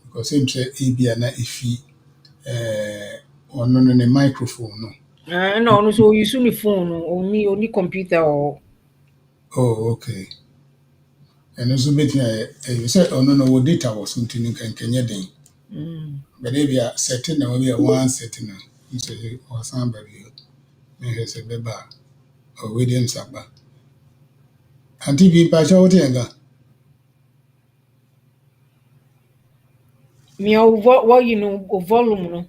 Speaker 7: because him say EB na ifi on no the microphone no.
Speaker 11: No, so you use the phone or only computer or
Speaker 7: Oh okay. And also bet you said oh no what data was something can den.
Speaker 11: mm.
Speaker 7: But if you are setting na we are one setting na you say or somebody me say beba or William Saba. Anti bi pa cha wote nga
Speaker 11: Me what you know volume no.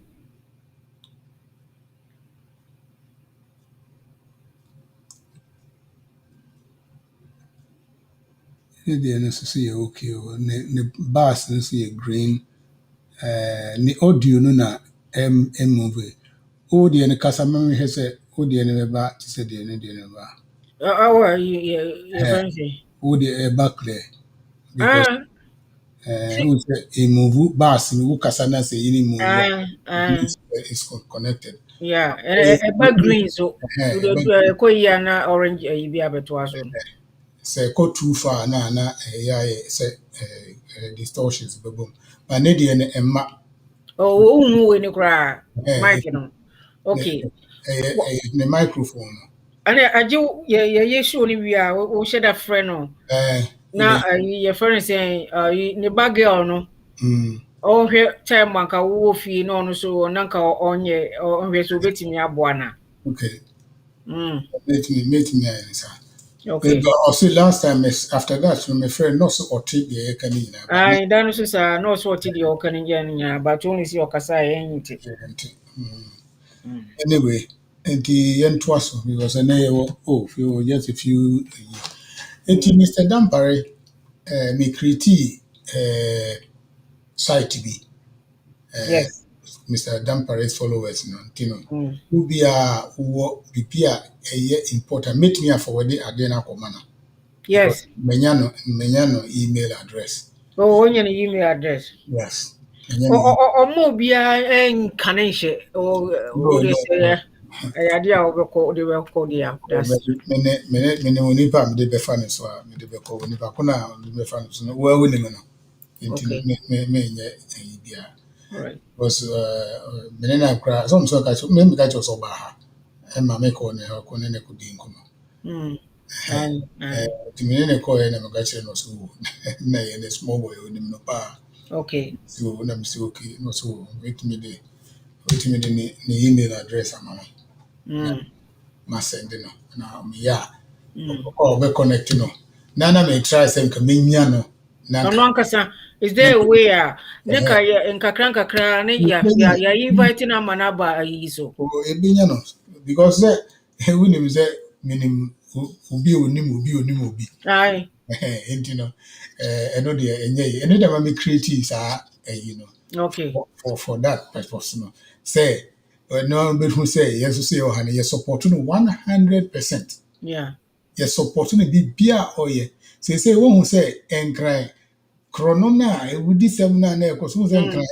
Speaker 7: ne deɛ no nso so yɛ okay o ne bars no nso yɛ green ne audio no na move o deɛ no kasa ma mehwɛ sɛ o deɛ no bɛba te sɛ deɛ no deɛ no ba
Speaker 11: Our you friend say.
Speaker 7: o deɛ ɛba clear because
Speaker 11: Ah, see,
Speaker 7: o sɛ move bars no wo kasa na sɛ yini move
Speaker 11: ah,
Speaker 7: is connected
Speaker 11: yeah. And a green so ko ya na orange you be abeto aso.
Speaker 7: sɛ ɛkɔ too far na ɛyɛ ayɛ sɛ distortions bɛbom but ne deɛ no ɛmma
Speaker 11: Oh, who we ni kra mic no.
Speaker 7: ne
Speaker 11: Okay.
Speaker 7: ne microphone no
Speaker 11: And aje ye show ni wi a wo share that friend no. Na your friend saying ne bag girl no.
Speaker 7: mm,
Speaker 11: Oh, here time anka wo fi no no so nanka onye ohwe so betimi aboa na.
Speaker 7: okay
Speaker 11: Mm.
Speaker 7: Make me answer.
Speaker 11: Okay.
Speaker 7: But also last time after that, my friend not so ɔte deɛ yɛka ne nyinaa ba
Speaker 11: I dan so sa no so ti di o kan nya but only see o kasa e nyiti.
Speaker 7: nti
Speaker 11: Mm.
Speaker 7: anyway nti yɛntoa so because ɛnɛ yɛwɔ few just a few nti Mr. Dampare me create site bi
Speaker 11: Yes.
Speaker 7: Mr. Dampare's followers no nti no
Speaker 11: Mm.
Speaker 7: wo bia wɔ biribi a ɛyɛ important metumi afɔwɔde adeɛ no akɔma no because
Speaker 11: Yes.
Speaker 7: menya no email address
Speaker 11: Oh, onye ni email address.
Speaker 7: yes menya no
Speaker 11: Mo bia en kanenhye o
Speaker 7: no
Speaker 11: de
Speaker 7: no no
Speaker 11: say ade a obekọ de we kọ dia. That's
Speaker 7: mene onipa a mede bɛfa ne so a mede bɛkɔ onipa ko no a mede bɛfa ne so no woawo nim no nti no
Speaker 11: okay.
Speaker 7: menyɛ ayi biara
Speaker 11: All right.
Speaker 7: because mene na koraa sɛ ɔm sɛ ɔka kyerɛ meka kyerɛ sɛ ɔbaa ha ɛma mekɔɔ ne ha kɔ ne ne kɔdi nkɔmmɔ
Speaker 11: Mm. And
Speaker 7: nti mene ne kɔɔɛ na meka kyerɛ no sɛ wo na yɛ ne small boy onim no paa
Speaker 11: okay.
Speaker 7: so na mesɛ okay no so wɛtumi de ne email address ama me na
Speaker 11: Mm.
Speaker 7: masɛnde no na meyɛ a
Speaker 11: Mm.
Speaker 7: ɔbɛconnect no na metry sɛ nka menya no na
Speaker 11: No
Speaker 7: nka
Speaker 11: ankasa is there a way ne ka ya nkakra ne ya invite na mana ba yi so.
Speaker 7: ɛbɛnya no because sɛ wonim sɛ menim obi a onim obi
Speaker 11: Aye.
Speaker 7: nti no ɛno deɛ ɛnyɛ yi ɛno deɛ ma me create saa ɛyi no
Speaker 11: Okay.
Speaker 7: for that purpose no sɛ ɛno bɛhu sɛ yɛ nso sɛ yɛwɔ ha no yɛ support no 100%.
Speaker 11: Yeah.
Speaker 7: Yɛ support no biribiara a ɔyɛ seesei wohu sɛ ɛnkran korɔ no a ɛwudi sɛm no a na ɛkɔ so wohu sɛ nkran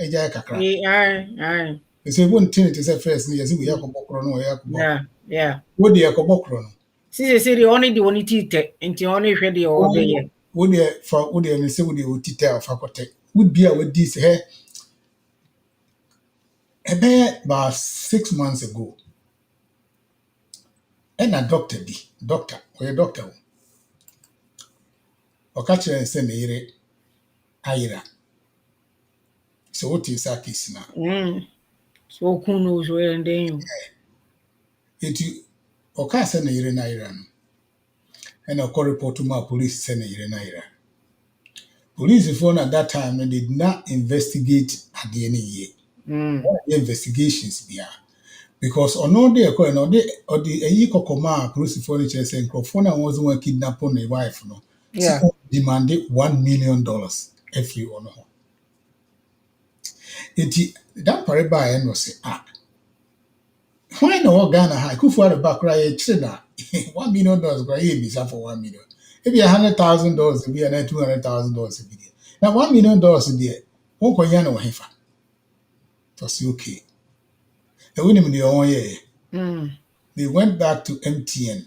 Speaker 7: agyae kakra
Speaker 11: Aye.
Speaker 7: sɛ wontene te sɛ first no yɛsɛ wɔyɛ akɔbɔ korɔ no wɔyɛ akɔbɔ
Speaker 11: Yeah.
Speaker 7: wode ɛkɔbɔ korɔ no
Speaker 11: See the only the one tite nti only hwe de o be ye.
Speaker 7: wode ne sɛ wode wɔtita a ɔfa kɔtɛ wodi a wadi sɛ ɛbɛyɛ about 6 months ago ɛna doctor ɔyɛ doctor o ɔka kyerɛ sɛ ne yere ayera sɛ wote saa case no
Speaker 11: So kuno so and then
Speaker 7: nti ɔkaa sɛ ne yere no ayera no ɛna ɔkɔ report mu a police sɛ ne yere no ayera policefoɔ no at that time no they did not investigate adeɛ no yie investigations biara because ɔno de ɛkɔɛ no ɔde ayi kɔkɔma a polisifoɔ no kyerɛ sɛ nkurɔfoɔ no a wɔn wɔn kidnap ne wife no
Speaker 11: yeah.
Speaker 7: sɛ demanded $1 million afiri ɔno ho Enti Dampare baeɛ no say why no Ghana ha Akuffo at the back right $1 million kora yɛ bisa for 1 million. Maybe $100,000 be and $200,000 be there. Now $1 million there, won't go yan or hefa. So okay. The winning the own year. They went back to MTN.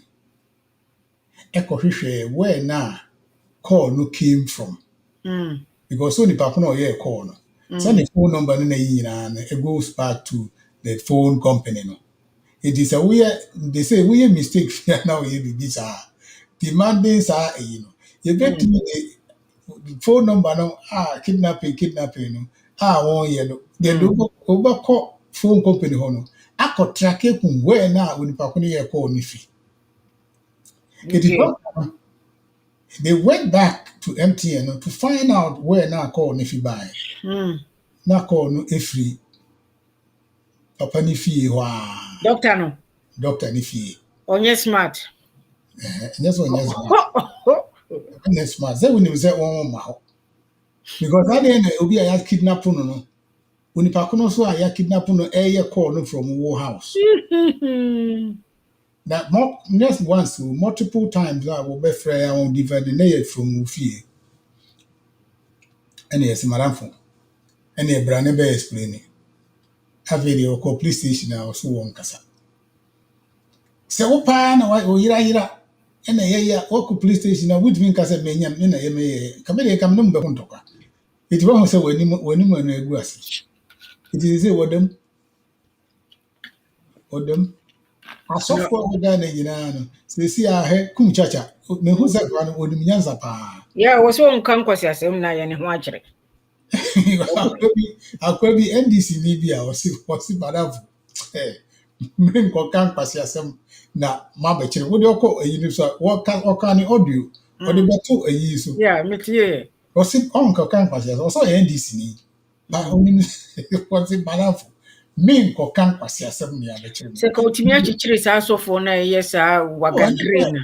Speaker 7: Echo where now call no came from. Because only Papa no yeah call no. Send the phone number and it goes back to the phone company no. It is a weird they say we mistake now you this demanding you know. You get to the phone number no kidnapping no one year no. They do over call phone company no. Ako track where now when Papa no yeah call ni fee. It is not they went back to MTN to find out where now call Nifi buy. Now call no free. Papa Nifi
Speaker 11: Doctor no.
Speaker 7: Doctor Nifi.
Speaker 11: Onye smart.
Speaker 7: Yes, yes, smart. Say when you say one more. Because at the end will be a kidnap no. When you pack no so a kidnap no air call no from War House. That next once multiple times I will be free on divide the layer from Ufie. And yes, Madam Fon. And a brand never explaining. A video called police station now so one casa. So, pan or ira. And a year, or police station, I would think as a menium in a committee come number one talker. It won't say when you was. It is a what them. A software done in say, see, I had cum chacha. Me who's that one would be Yanzapa.
Speaker 11: Yeah, was one conquest as I'm not any watcher.
Speaker 7: I could be NDC Libya or see what's it bad. Men can pass some na Mabach. Would you call a universal what can audio or the better a year so?
Speaker 11: Yeah, me
Speaker 7: Or sit uncle can pass also NDC. But only what's it bad. Men can pass some near the children.
Speaker 11: Se kautimia chichiri sa so for na yes wagadrena.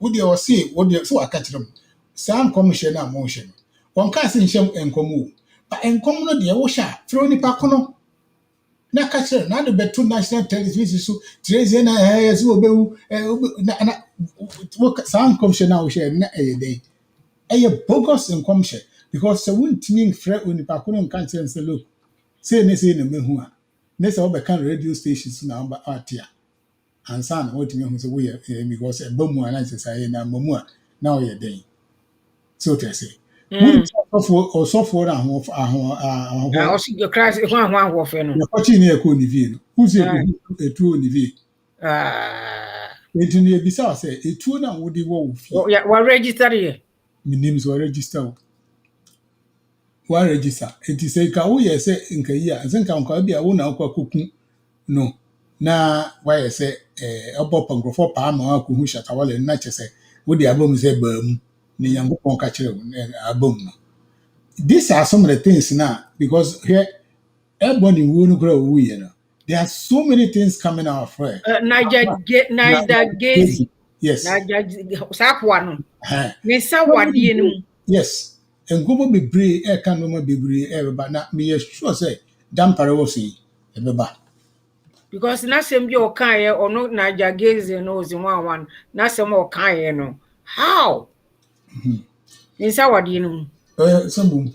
Speaker 7: Would you see what you so I catch them? Some commission and motion. One can't sing sham and commune. But in common, dear Washa, throw any pacono. Na catch her, not the better national television so Tracy has will be some commission now share a day. A bogus in commission because the wind mean fret when the pacono can't say look. Say, they say in the Mehua. Next, all the kind radio stations now, but Artia. And son, what you say, we because a bomu and I say, and Mamua, now you're day. So to say, or software and
Speaker 11: also your class one warfare.
Speaker 7: You're watching here, Conivino. Who's a true Nivi? Into near Bissau say, a true now would be wolf.
Speaker 11: Yeah, what register here?
Speaker 7: My names were registered. Why register? It is a cow, yes, in Kaya, and then can be a one out cooking. No. Na why say a bop and go for palm or who shut away and not say, would the album say boom, the young pon catcher a boom. These are some of the things now, because here everybody won't grow, you know. There are so many things coming out for
Speaker 11: Niger Gazy.
Speaker 7: Yes.
Speaker 11: Niger Sapwan. Nisa Wadian.
Speaker 7: Yes. And go be brave, can no be brave, but not me sure say, Dampare will see, everybody.
Speaker 11: Because na sem bi o kan ye or no Niger Gazy no zi one na sem o kan ye no. How? Nisa Wadian.
Speaker 7: Some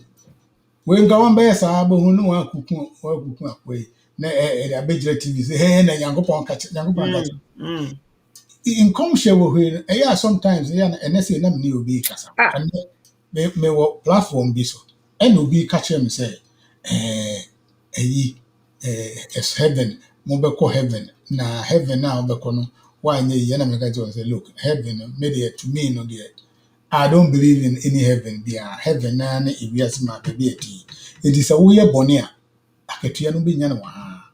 Speaker 7: when go on by sa bo hu no wa kuku akwe na abegire TV say hey na yankopon catch in come share we yeah sometimes yeah and say na me obi kasa and me wo platform bi so and obi catch me say it's heaven mo be call heaven na heaven now be ko no why nye na me catch say look heaven made to me no there. I don't believe in any heaven. There heaven na ibias ma baby eti. It is a way bonia. Aketua no be nya no ha.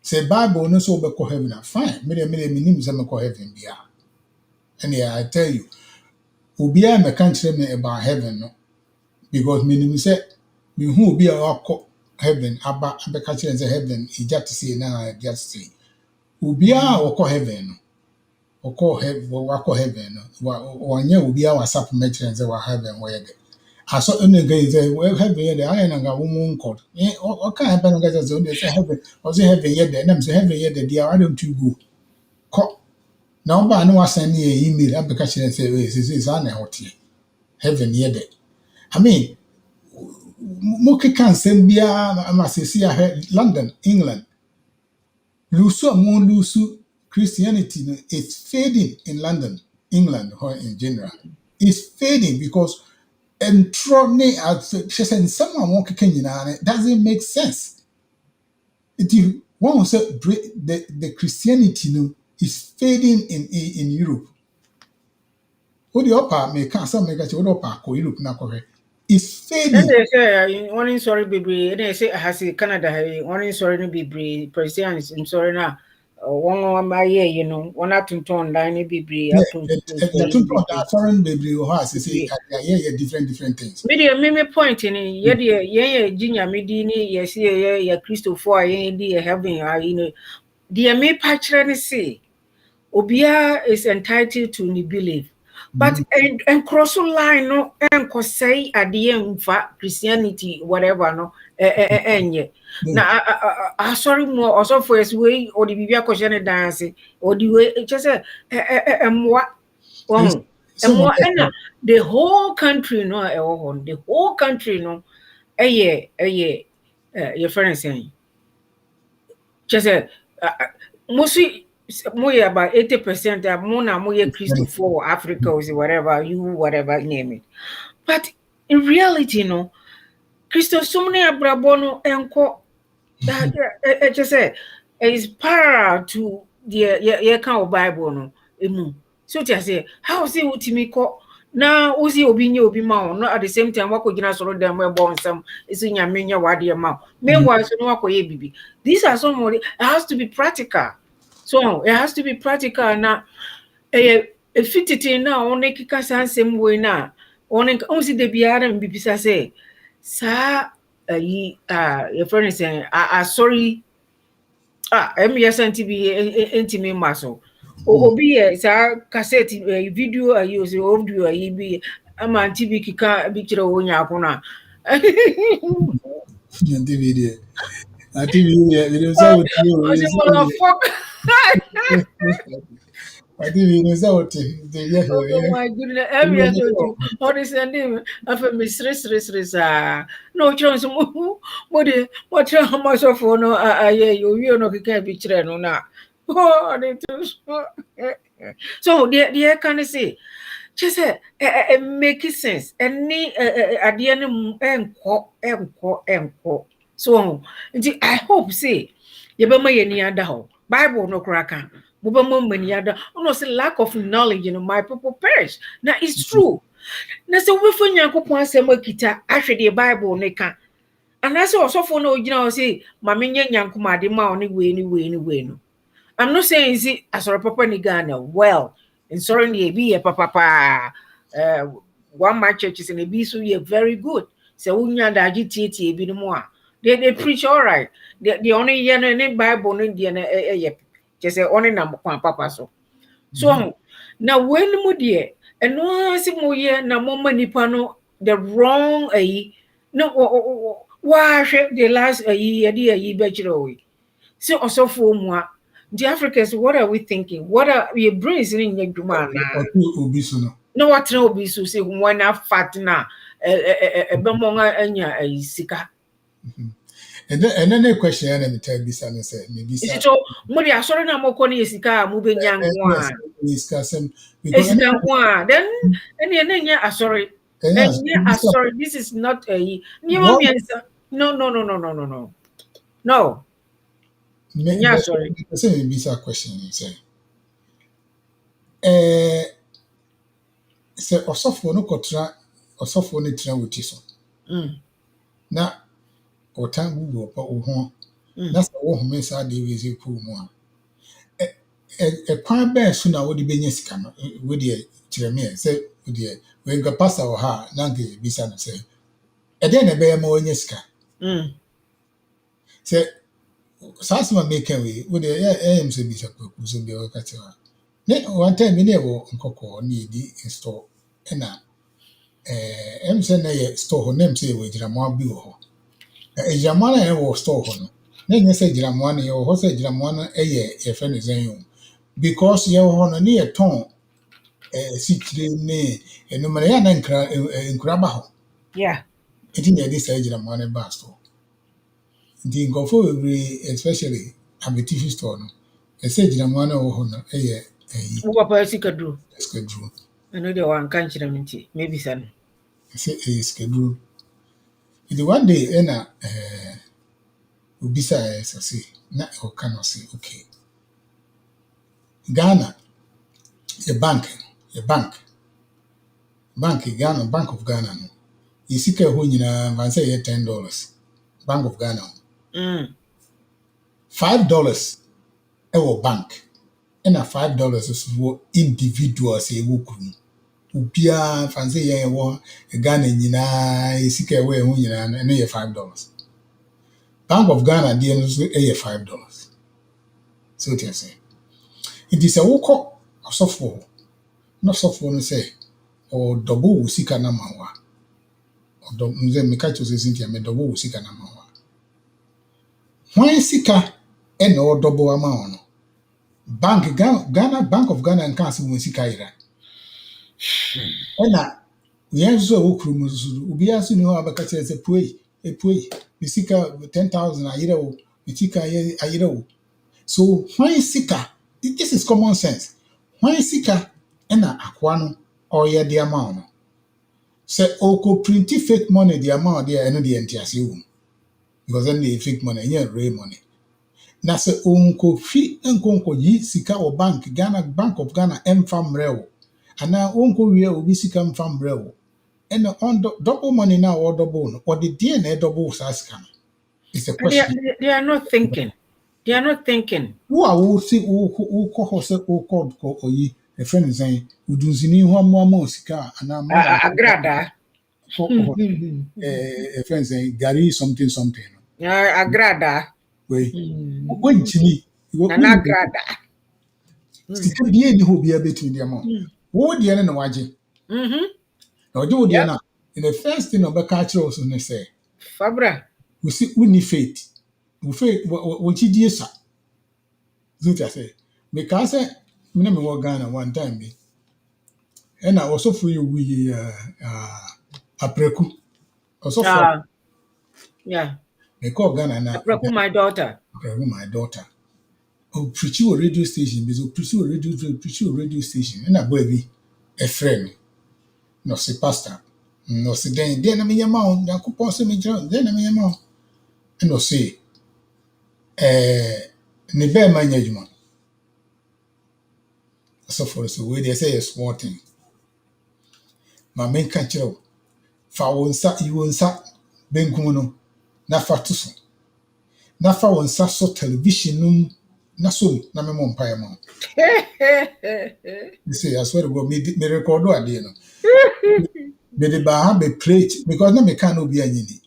Speaker 7: Say Bible no so be call heaven. Fine. Me nim say me call heaven bia. And yeah, I tell you, obia me can tell me about heaven no. Because me nim say me hu obi a call heaven aba catch say heaven e just say na just say. Obia o call heaven no. Call heaven, heaven. One year will be our supplementary and say, heaven, where I saw in the say, well, heaven yet, I ain't got woman called. What kind of pen gets on say heaven, or say heaven yet, and I'm say heaven yet, the dear, I don't you go. Call. Now, but I know I send me an email application and say, this is unhealthy. Heaven yet. I mean, Moki can send me a must see London, England. Lusu among Lusu Christianity is fading in London, England, or in general. It's fading because and ne as she said someone won't kick in it doesn't make sense. It you one say the Christianity is fading in Europe. What the upper may can some make what upper ko Europe na ko it's
Speaker 11: And
Speaker 7: fading.
Speaker 11: they say, one sorry, baby, and they say, has Canada, one sorry, no be President, I'm sorry now. One my year, you know, one up to turn line, be
Speaker 7: Yeah,
Speaker 11: up to
Speaker 7: the two that foreign baby who has to say yeah different things.
Speaker 11: Media me point in ye Ginia Medini, yes, ye Christopher, ye having, you know, dear me patcher and say, Obia is entitled to ni believe. But and cross line no and say at the end for Christianity, whatever no yet. Now I sorry more also for his way or the Bibia question dance or the way it just what and
Speaker 7: Some of
Speaker 11: more and the whole country no the whole country no your friend saying just mostly more about 80% of more now more Christopher Africa or whatever you whatever name it. But in reality, no, Christo so many abrabono enko that just say is para to the yeah kind of Bible no emu. So just say how say utimi ko na ozi obi nye obi ma no at the same time wako gina soro dem we bon some is nyame nya wade ma. Meanwhile so no wako ye bibi. These are some of it has to be practical. So it has to be practical na fitting now on a kika sansem way na on see the biara mbibisa say sa your friend is saying sorry MBS NTV maso obi sa cassette video use audio bi ama TV kika bi kire wonya akona
Speaker 7: DVD. I think we say what you
Speaker 11: fuck.
Speaker 7: I think we say what
Speaker 11: Oh my goodness, every year to all this and him after me stress. No chance mo what how much of no you no can be no na. Oh, they too so they can say just make it sense and ni at the end enko so I hope say you be my any other Bible no cracker no say lack of knowledge my people perish. Now it's true. Na say we for nyankopon asem akita ahwe the Bible ne ka. And I say osofo na ogina o say ma menye nyankomade ma oni we no. I'm not saying see asoro papa ni Ghana well. And sorry ni ebi ye papa one my churches and ebi so ye very good. Say unya da agitieti ebi no mo a. They preach all right. The only ye no Bible no die na just say only na kwan papa so. So now when mo die and no si mo ye na mo manipa no the wrong no why the last ye be chiro we. So also for mo the Africans, what are we thinking? What are your brains in your demand? No, what no be so say when I fat na bemonga anya sika.
Speaker 7: And then the question let me tell Bisa and say maybe
Speaker 11: Is it so money sorry na mo ko ni sika mo be nyankwa.
Speaker 7: Because
Speaker 11: Then sorry.
Speaker 7: yes,
Speaker 11: Sorry, this is not a no. No. Yeah, sorry.
Speaker 7: The same Bisa question say say osofo no kotra osofo no tra wuti so. Na otan gugu pa wo ho. Na say wo home sa de we say ku mu a. Kwan be so na wo de benya sika no wo de kire me say wo de when go pastor o ha na nke Bisa no say e de na be ma wonya sika. Say Sasma make we wo de am say Bisa ku so be o ka tira. Ne one time me ne wo nkoko ni di install na em sɛ na yɛ store hɔ nem sɛ yɛwɔ agyinamoa bi wɔ hɔ. Agyinamoa no a yɛwɔ store hɔ no na nyɛ sɛ agyinamoa no yɛwɔ hɔ sɛ agyinamoa no yɛ yɛfrɛ no sɛn o because yɛwɔ hɔ no ne yɛtɔn sikyire ne enumere ya na nkura ba hɔ.
Speaker 11: Yeah.
Speaker 7: Nti na yɛde saa agyinamoa no ba store. Nti nkɔfo bebree especially abetifi store no ɛsɛ agyinamoa no wɔ hɔ no yɛ ayi
Speaker 11: Wopapa sikaduro.
Speaker 7: sikaduro.
Speaker 11: Ɛno deɛ wanka nkyerɛ me nti mebisa no.
Speaker 7: Ɛsɛ ɛyɛ sikaduro. Nti one day ɛna obisa ɛsɛ sɛ na ɔka no sɛ okay. Ghana yɛ bank Ghana Bank of Ghana no yɛ sika ɛhɔ nyinaa man sɛ yɛ $10 Bank of Ghana $5 ɛwɔ bank ɛna $5 nso wɔ individuals ɛwɔ kurom obiara fan sɛ yɛn ɛwɔ Ghana nyinaa yɛ sika ɛwɔ ɛho nyinaa no ɛno yɛ $5 Bank of Ghana deɛ no nso ɛyɛ $5 so what you say it is a wokɔ ɔsɔfoɔ na ɔsɔfoɔ no sɛ ɔdɔbɔ wo sika na ma wa ɔdɔ nze meka kyerɛ sɛ sintia me dɔbɔ wo sika na ma wa hwan sika ɛna ɔdɔbɔ ama wo no Ghana Bank of Ghana nka asɛ wo sika yira ɛna yɛn nso a wokuru mu nso obiara nso ni hɔ abɛka kyerɛ sɛ puei me sika 10,000 ayira wo me sika ayira wo so hwan sika this is common sense hwan sika ɛna akoa no ɔyɛ de ama wo no sɛ ɔkɔ printi fake money de ama wo de ɛno de ntiase wo because ɛno de fake money ɛnyɛ real money na sɛ ɔnkɔ nkɔ yi sika wɔ Bank of Ghana ɛmfa mmerɛ wo anaa ɔnkɔ wie obi sika mfa mmerɛ wo ɛna double money na double no ɔde deɛ na double saa sika no it's a question
Speaker 11: They are not thinking.
Speaker 7: wo a wo si wo kɔ hɔ sɛ wo kɔ oyi ɛfrɛ no sɛn udunsini ho ama sika anaa
Speaker 11: Agrada.
Speaker 7: ɛfrɛ no sɛn gari something no
Speaker 11: Agrada.
Speaker 7: wei wɔnkyini
Speaker 11: Nana agrada.
Speaker 7: sika bia ni hɔ bia betumi de ama wo deɛ no na wagye na ɔgye wo deɛ no in the first thing ɔbɛka akyerɛ wo so ne sɛ
Speaker 11: Fabra.
Speaker 7: wo si wonni faith wo kyidie sa zuta sɛ meka sɛ mena me wɔ Ghana one time bi ɛna ɔsɔfo yi wu yi apreku ɔsɔfo
Speaker 11: Yeah.
Speaker 7: me call Ghana na
Speaker 11: Apreku my daughter.
Speaker 7: Oh, preach you radio station bi so preach you radio station ɛna boy bi ɛfrɛ me no se pastor no se den na me yama o Yakobɔ sɛ me gyina den na me yama o ɛna se ne bɛɛ ma nya adwuma ɔsɔfo so we dey say yes small thing ma me ka kyerɛ wo fa wo nsa benkum no na fa to so na fa wo nsa so television no na so na me mo mpae ma you say I swear to God me record ade no me de ba ha be preach because na me can no be anyini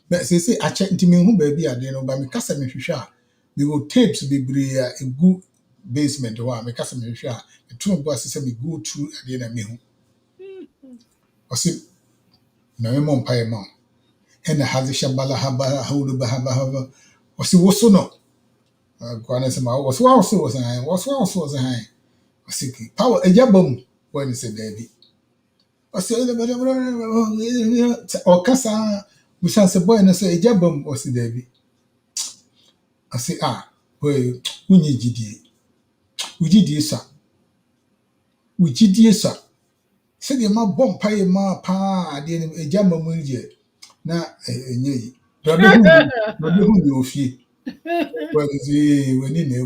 Speaker 7: but say a check nti me hu ba bi ade no ba me kasa me hwehwe a me go tapes bebree a egu basement ho a me kasa me hwehwe a me tun bo asese me go through ade na me hu ɔsi na me mo mpae ma ɛna haze shabala haba hawlu bahaba ɔsi woso no kwana sema woso was han ɔsi power ejabam when say baby ɔsi ɔkasa busan se boy no say ejabam ɔsi dabi ɔsi boy unyi gidie sa sɛ de ma bom pae ma pa ade no ejabam mu je na enye yi do hu ni ofie wani na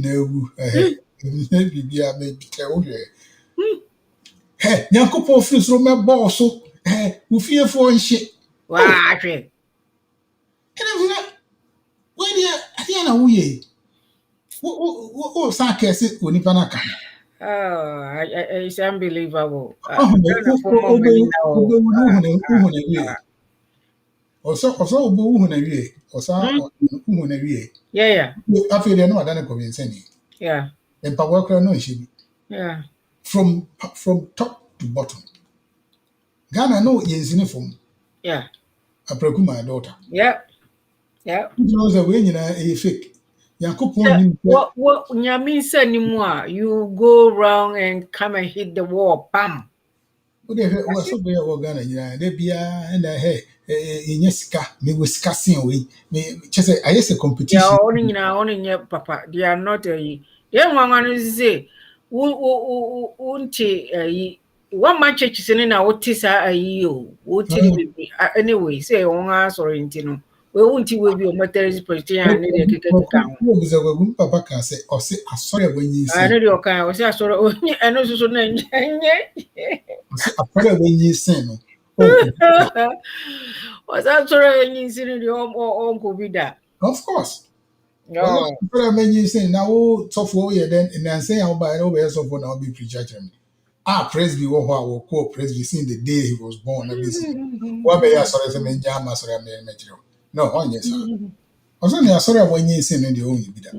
Speaker 7: ewu bibia me bitewo hwe Yakobɔ firi soro mɛbɔ so wo fiefo nhye
Speaker 11: Wa hwe.
Speaker 7: we dia ade na wo ye wo sa kese onipa na ka
Speaker 11: It's unbelievable.
Speaker 7: Obo hu na wie osa hu na wie
Speaker 11: Yeah.
Speaker 7: afei de no adane ko biensani
Speaker 11: Yeah.
Speaker 7: empa wo kra no nhye bi
Speaker 11: Yeah.
Speaker 7: from top to bottom Ghana no yensini from
Speaker 11: Yeah.
Speaker 7: apreku my daughter.
Speaker 11: Yep. Yep.
Speaker 7: You know the way a fake. Yankopon
Speaker 11: So,
Speaker 7: nim
Speaker 11: what means anymore? You go wrong and come and hit the wall. Bam.
Speaker 7: what they was so be our Ghana they be and hey in sika me with sika sin we me just I guess a
Speaker 11: Yeah,
Speaker 7: competition.
Speaker 11: only papa. They are not a. They want to say, won't one man church is in our tisa a you. Anyway, say on us or intino. We won't will be a materialist Christian and need a kick account.
Speaker 7: Papa can say or say I saw when you
Speaker 11: I
Speaker 7: say
Speaker 11: know your kind. I was sort of. I know so.
Speaker 7: I saw when you say no. Oh,
Speaker 11: Was that sort of any incident or uncle be that?
Speaker 7: of course. Well,
Speaker 11: No.
Speaker 7: when you say now tough way then and then say I'll buy over so for now be preacher. Presby wo hɔ a wɔkɔɔ Presby since the day he was born na bɛsi woabɛyɛ asɔre sɛ mengya ama asɔre a mɛkyerɛ wo no ɔnyɛ saa ɔsɛ ne asɔre a wɔanyɛ nsi no deɛ ɔnyɛ bi da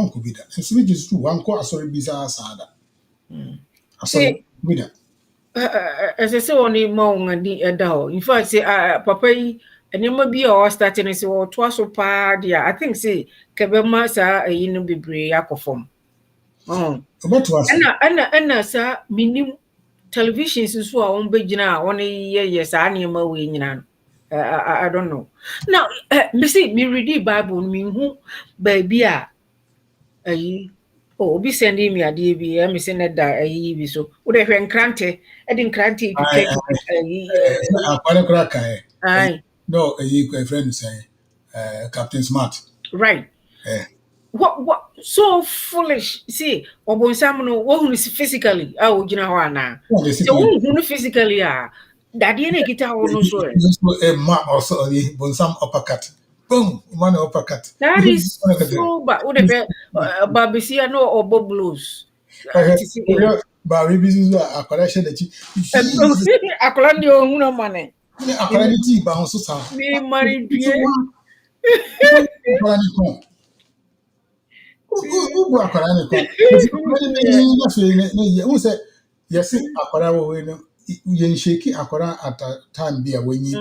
Speaker 7: ɔnkɔ bi da nso bi gye so wankɔ asɔre bi saa da asɔre bi da
Speaker 11: As I say, only more and the adult. In fact, say, Papa, and you may be all starting and say, well, twas so par, dear. I think, say, Kabema, sir, a yin be brave, Akuffo. Oh,
Speaker 7: ɔbɛto ase
Speaker 11: and, sir, minim televisions is for our own big now, only yes, I am away, you know. I don't know. Now, me see, me read the Bible, me who, baby, oh, be sending me a DB, I'm sending that a so. Would I have grante? I didn't grant it to take
Speaker 7: akware koraa ka ɛ
Speaker 11: aye,
Speaker 7: no ɛyi friend sɛ Captain Smart
Speaker 11: right.
Speaker 7: eh
Speaker 11: What so foolish? See, Obonsam what is physically? Oh, you know, now. So, who physically are that DNA guitar or no so.
Speaker 7: a map also bonsam uppercut boom man uppercut
Speaker 11: That is so bad. Would have Babisia no or Bob Blues.
Speaker 7: Baabi bi nso a akwara hyɛ n'akyi
Speaker 11: Akolandi ohun money.
Speaker 7: akwara ne tii ba ho so saa
Speaker 11: Me money
Speaker 7: nso wa akwara ne kɔn ubu akwara ne kɔn akwara ne yi na fɛ ne yɛ n sɛ yɛsi akwara wɔ wei no yɛn hyeki akwara at time bi a wɔnyi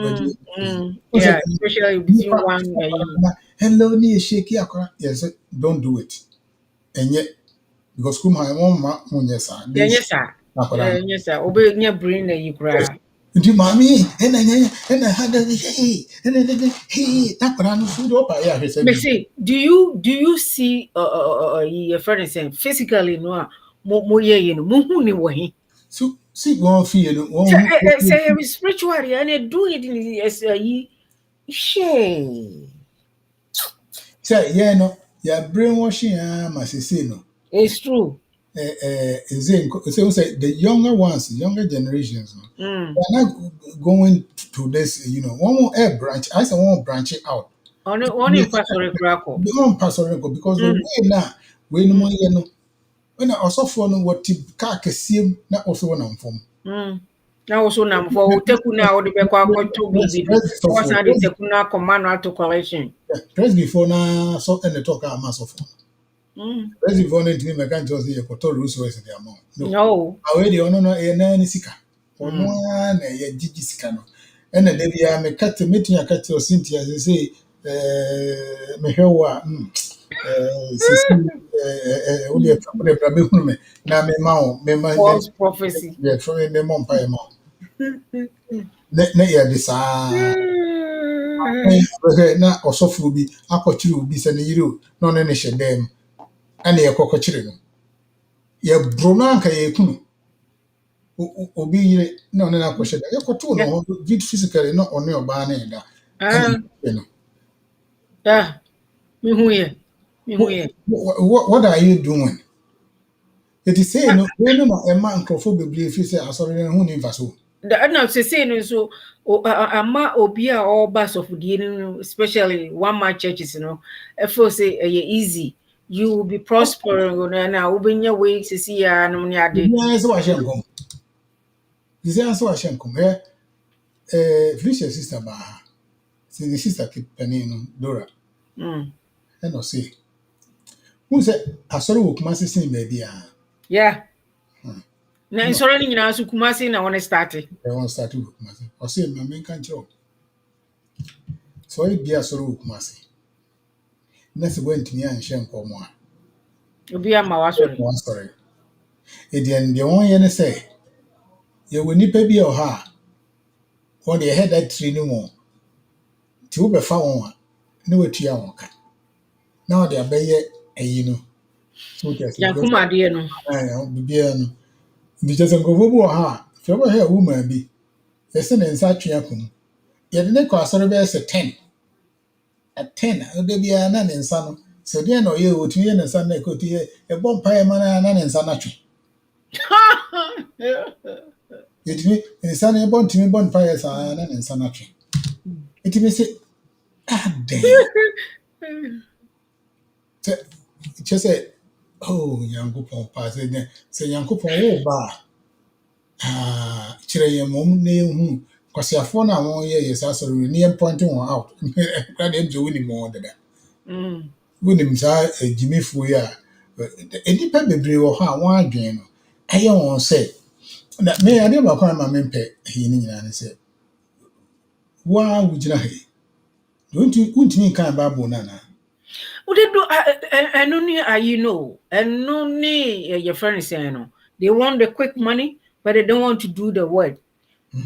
Speaker 11: Yeah, especially between one
Speaker 7: hello ne yɛ hyeki akwara yɛsɛ don't do it ɛnyɛ because kum ha wɔn ma mo nyɛ saa
Speaker 11: yes, sir. Yes, sir. Obey your brain and you cry.
Speaker 7: nti maame ɛna ha da hey akwara no so de ɔpa yɛ ahwɛ sɛ
Speaker 11: Me say, do you see your friend saying physically no mo ye you know mo hu ni wo he.
Speaker 7: so si wɔn fie no wɔn
Speaker 11: Say spiritually and they do it in as shey.
Speaker 7: sɛ yɛn no yɛ brainwashing ma sese no
Speaker 11: It's true.
Speaker 7: say the younger generations no they are not going to this one branch I say one branch it out
Speaker 11: Only pastor Krako.
Speaker 7: the one pastor because the way na we no more no when osofo no what car kesie na also na mfom
Speaker 11: Now also nam for teku na o de be kwa to bibi. What's na de teku na command to collection.
Speaker 7: press before na so and talk am asofo press before na ntimi meka nti say ekoto rules wese the amount
Speaker 11: No.
Speaker 7: awe de ono no e na ni sika ono na ye gigi sika no ena de bia meka te metin akate o Cynthia say mehwe a sisi o de prabe hunu me na me ma o me ma
Speaker 11: False prophecy.
Speaker 7: ye tro me mo mpa ye ma na ye de saa na osofo bi akɔkyere obi sɛ ne yire o na ɔne ne hyɛ dam ana yɛ kɔkɔkyere no yɛ bro no anka yɛ kunu obi yire na ɔne na akɔhyɛ dam yɛ kɔto no ho vid physically na ɔne ɔbaa ne da no
Speaker 11: Yeah. Me hu ye.
Speaker 7: what are you doing it is saying no we no na ɛma nkrɔfo bebree fi sɛ asɔre no ho ne mfa so
Speaker 11: Na say no so ama obi a all bus of the especially one man churches if say easy you will be prospering na ubenya weeks see ya no ne ade
Speaker 7: Yes, wa hyɛ nkɔm This wa hyɛ nkɔm Felicia sister ba the sister keep penny no Dora and no say who said asɔre wo kuma sisi baby a
Speaker 11: yeah Na nsɔre no nyinaa so Kumasi na wɔn start.
Speaker 7: They want start with Kumasi. Or say, my main control. So it be a sort of Kumasi. Next went to me and shame for more.
Speaker 11: Obi ama wasɔre.
Speaker 7: One story. Again, the one yen say, you will nip be or her. When they had that tree no more. To be found one. No way to your work. Now they are bay you know. So just
Speaker 11: Yankuma deɛ no.
Speaker 7: be because I'm go over her. If you ever hear a woman be, yes, and such a kum. Yet the cost of a 10. At 10, there be an and son. So then, no, you would hear and son, could hear a bomb pie man and son. It me, and son, a bon to me bonfires and son. It may say, ah, damn. Just say, oh, young coupon pass it. Say, young coupon, oh, bar. Ah, chile mum name, because your phone, I won't hear yes, also near pointing one out. I didn't do any more than that. Wouldn't him Jimmy Fuya. Any pebble brew or how one game. I won't say that may I never call my main pet. He and said, why would you not? Don't you want me kind of babu nana?
Speaker 11: Would they do and only you know, and only your friend is saying no. They want the quick money, but they don't want to do the work.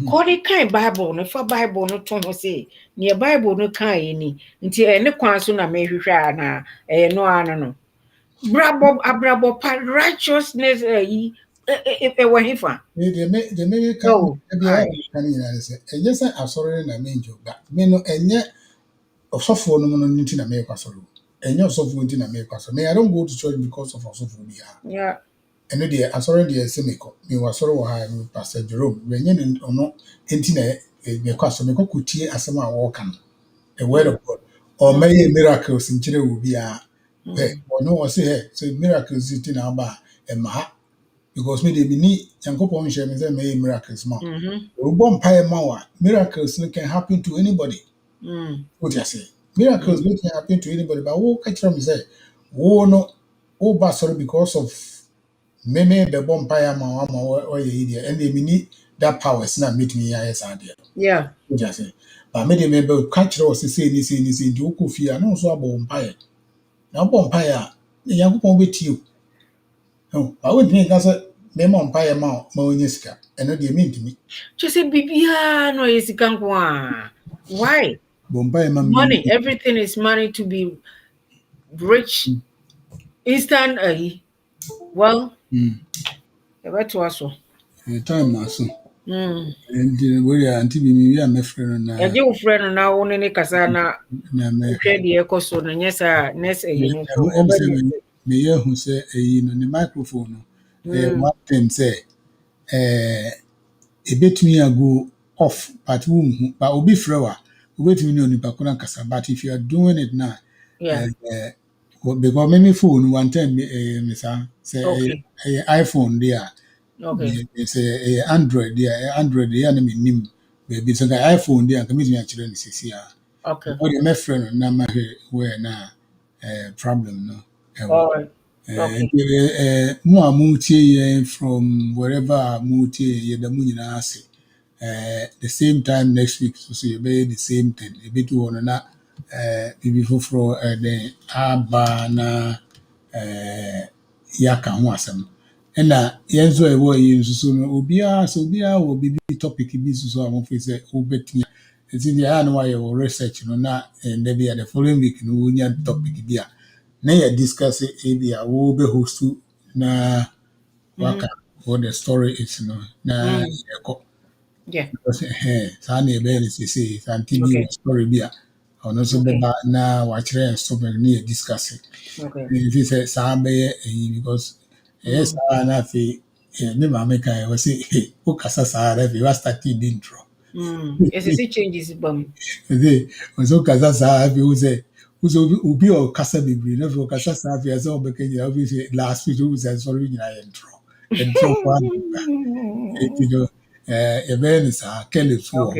Speaker 11: Call it kind Bible, no for Bible, no to say, near Bible, no kind any, until any question I may na no, I don't know. Brabo, righteousness, if I were here.
Speaker 7: They may come, and yes, I'm sorry, and I mean you, but me no, and yet, of software no in America, sorry. And your software in America, so may I don't go to church because of our software.
Speaker 11: Yeah.
Speaker 7: And no dear, I sorry, dear Semico, me was sorrow high with Pastor Jerome, when you or no, intine, a custom, could tear as some walking, a word of God, or may miracles in Chile will be a or no, say, so miracles in our bar, and my because me they be need Yankopon Shem say may miracles ma. Bomb pie mawa miracles can happen to anybody. What you say? Miracles can happen to anybody, but who catch them say, oh no, oh basoro because of me the bomb pie ma or idiot, and they need that power is not meet me yes idea.
Speaker 11: Yeah.
Speaker 7: What you say? But me they may catch us say this do ku fear no so bomb pie. Now bomb pie Yankopon with you. No, I wouldn't think that's a name on Pie Mount, Moniska, and not you mean to me.
Speaker 11: Just say, Bibia, no, is why?
Speaker 7: Bombay
Speaker 11: Money, everything is money to be rich. Instant, well, to us.
Speaker 7: Time, Master. And we are anti me, we are my friend.
Speaker 11: A new friend now only Casana, the echo so, and yes, next,
Speaker 7: me hear who say, the microphone. One thing say, a bit me a go off, but whom, but will be frewer. Wait a minute, Pacuna Casa, but if you are doing it now,
Speaker 11: yeah.
Speaker 7: Because many phone one time, Miss say iPhone there.
Speaker 11: Okay.
Speaker 7: It's a Android there, Android the enemy name. Baby, so the iPhone there, come me children is here.
Speaker 11: Okay.
Speaker 7: What my friend na my where na problem no.
Speaker 11: All right. Okay.
Speaker 7: Mo amutie from wherever amutie ye da mu nyina ase. The same time next week so you be the same thing. A bit one na bibi foforo the aba na yaka ho asem. Na yenzo ewo yi nsusu no obia wo bibi topic bi nsusu amofo say obetimi. It's the ano why your research no na and there be the following week no nya topic bi a na ya discuss e bi a wo be host na waka what the story is no na
Speaker 11: yeah
Speaker 7: because sa na be ni say santi story bi a ono so be ba na wa kire stop na ya discuss
Speaker 11: okay
Speaker 7: if you say sa be because yes na fi me ma make I was say o kasa sa ra fi wa start the intro.
Speaker 11: SSC changes bum.
Speaker 7: They so kasa sa fi who say ubi or kasa bibri no for kasa sa fi as o beke ya obviously last week who say sorry na intro one you know e be sa kele so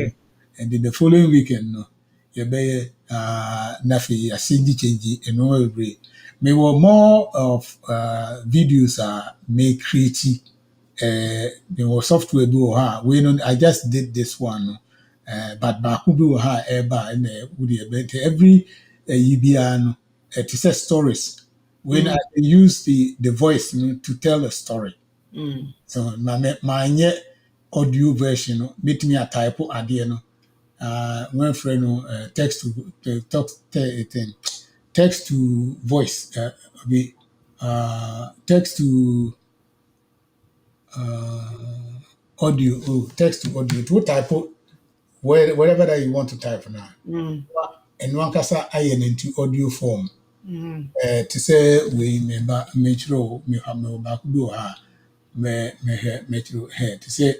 Speaker 7: and then the following weekend no you be na fi change and no every me were more of videos may create there was software bi wɔ ha we no I just did this one no but baako bi wɔ ha ɛba ɛna wode ɛbɛnti every yi biara no to say stories when I use the voice no, to tell a story. So my audio version no betumi a type adeɛ no when friend no text to talk thing text to voice be text to audio text to audio to type whatever that you want to type now and one kasa iron into audio form to say we member metro me have no back do ha me metro head to say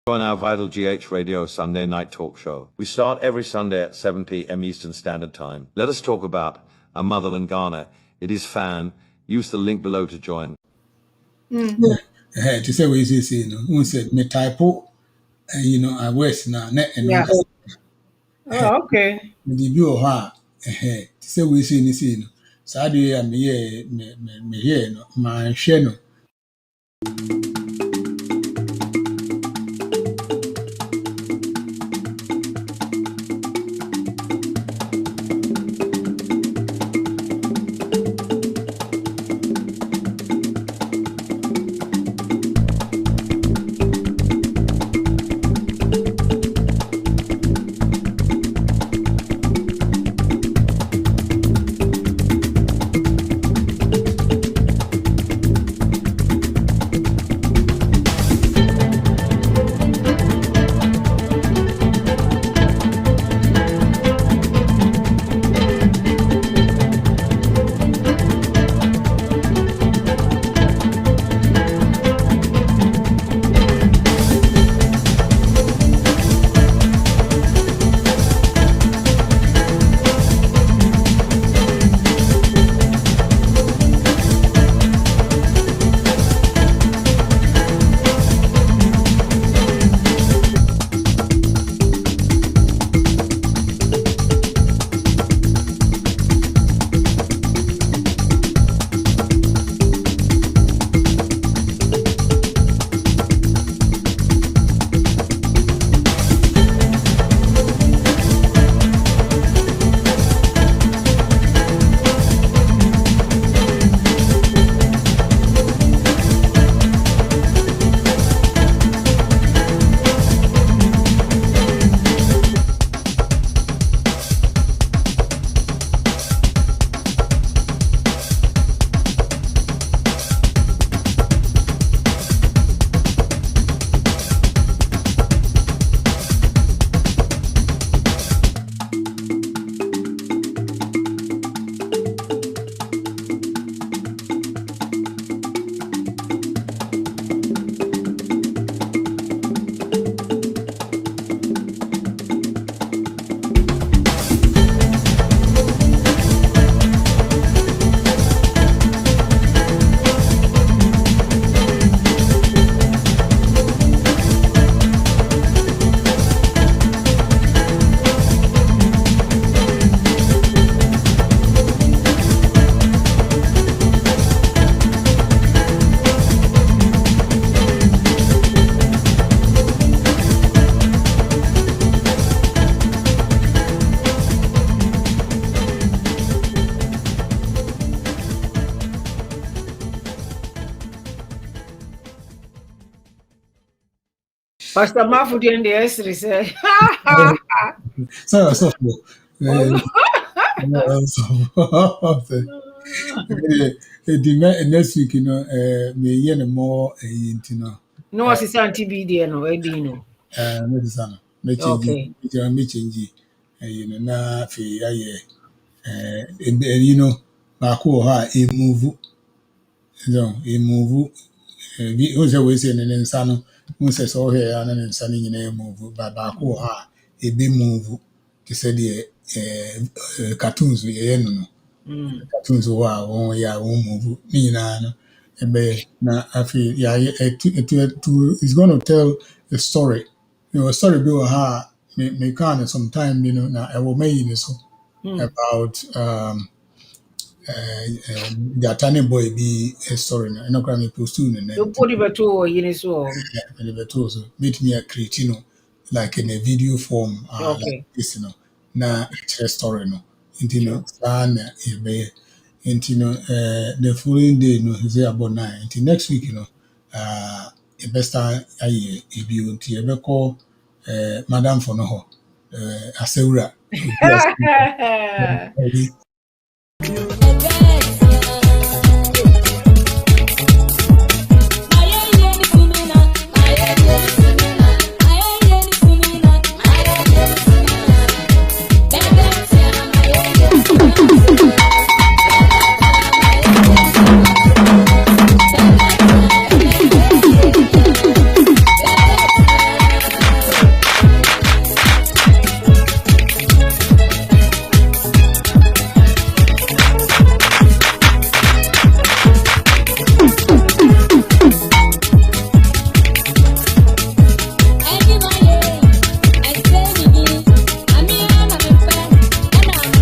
Speaker 6: On our Vital GH Radio Sunday night talk show. We start every Sunday at 7 p.m. Eastern Standard Time. Let us talk about our mother in Ghana. It is fan. Use the link below to join.
Speaker 7: to say we say no one said me type you know I was na net and
Speaker 11: Yeah. Oh, okay.
Speaker 7: me di bi o ha to say we say ni say no saa de ya me here no ma hwe no
Speaker 11: Pastor Mafudi and the Esri say,
Speaker 7: so the next week you know me yen more you know
Speaker 11: no, it's TV there, no, Edino.
Speaker 7: medicine
Speaker 11: Okay.
Speaker 7: me change you know na fi aye you know back ha e move e move bi o se we se ne nsa no mo se so he ya na ne nsa ni nyina move back ha e be move to say the cartoons ye no cartoons wa won ya won move ni nyina no ebe na afi ya it is going to tell a story you know a story be ha me kind of sometime you know na e wo mayi ni so about the attorney boy be a story na eno kra me post no na
Speaker 11: Nobody but two yini so.
Speaker 7: me be to so meet me a create like in a video form like
Speaker 11: Okay.
Speaker 7: this na share story no nti no saa na e be nti no the following day no he say about 9 nti next week e be start aye e bi nti e be call madam for no ho asewura obi asewura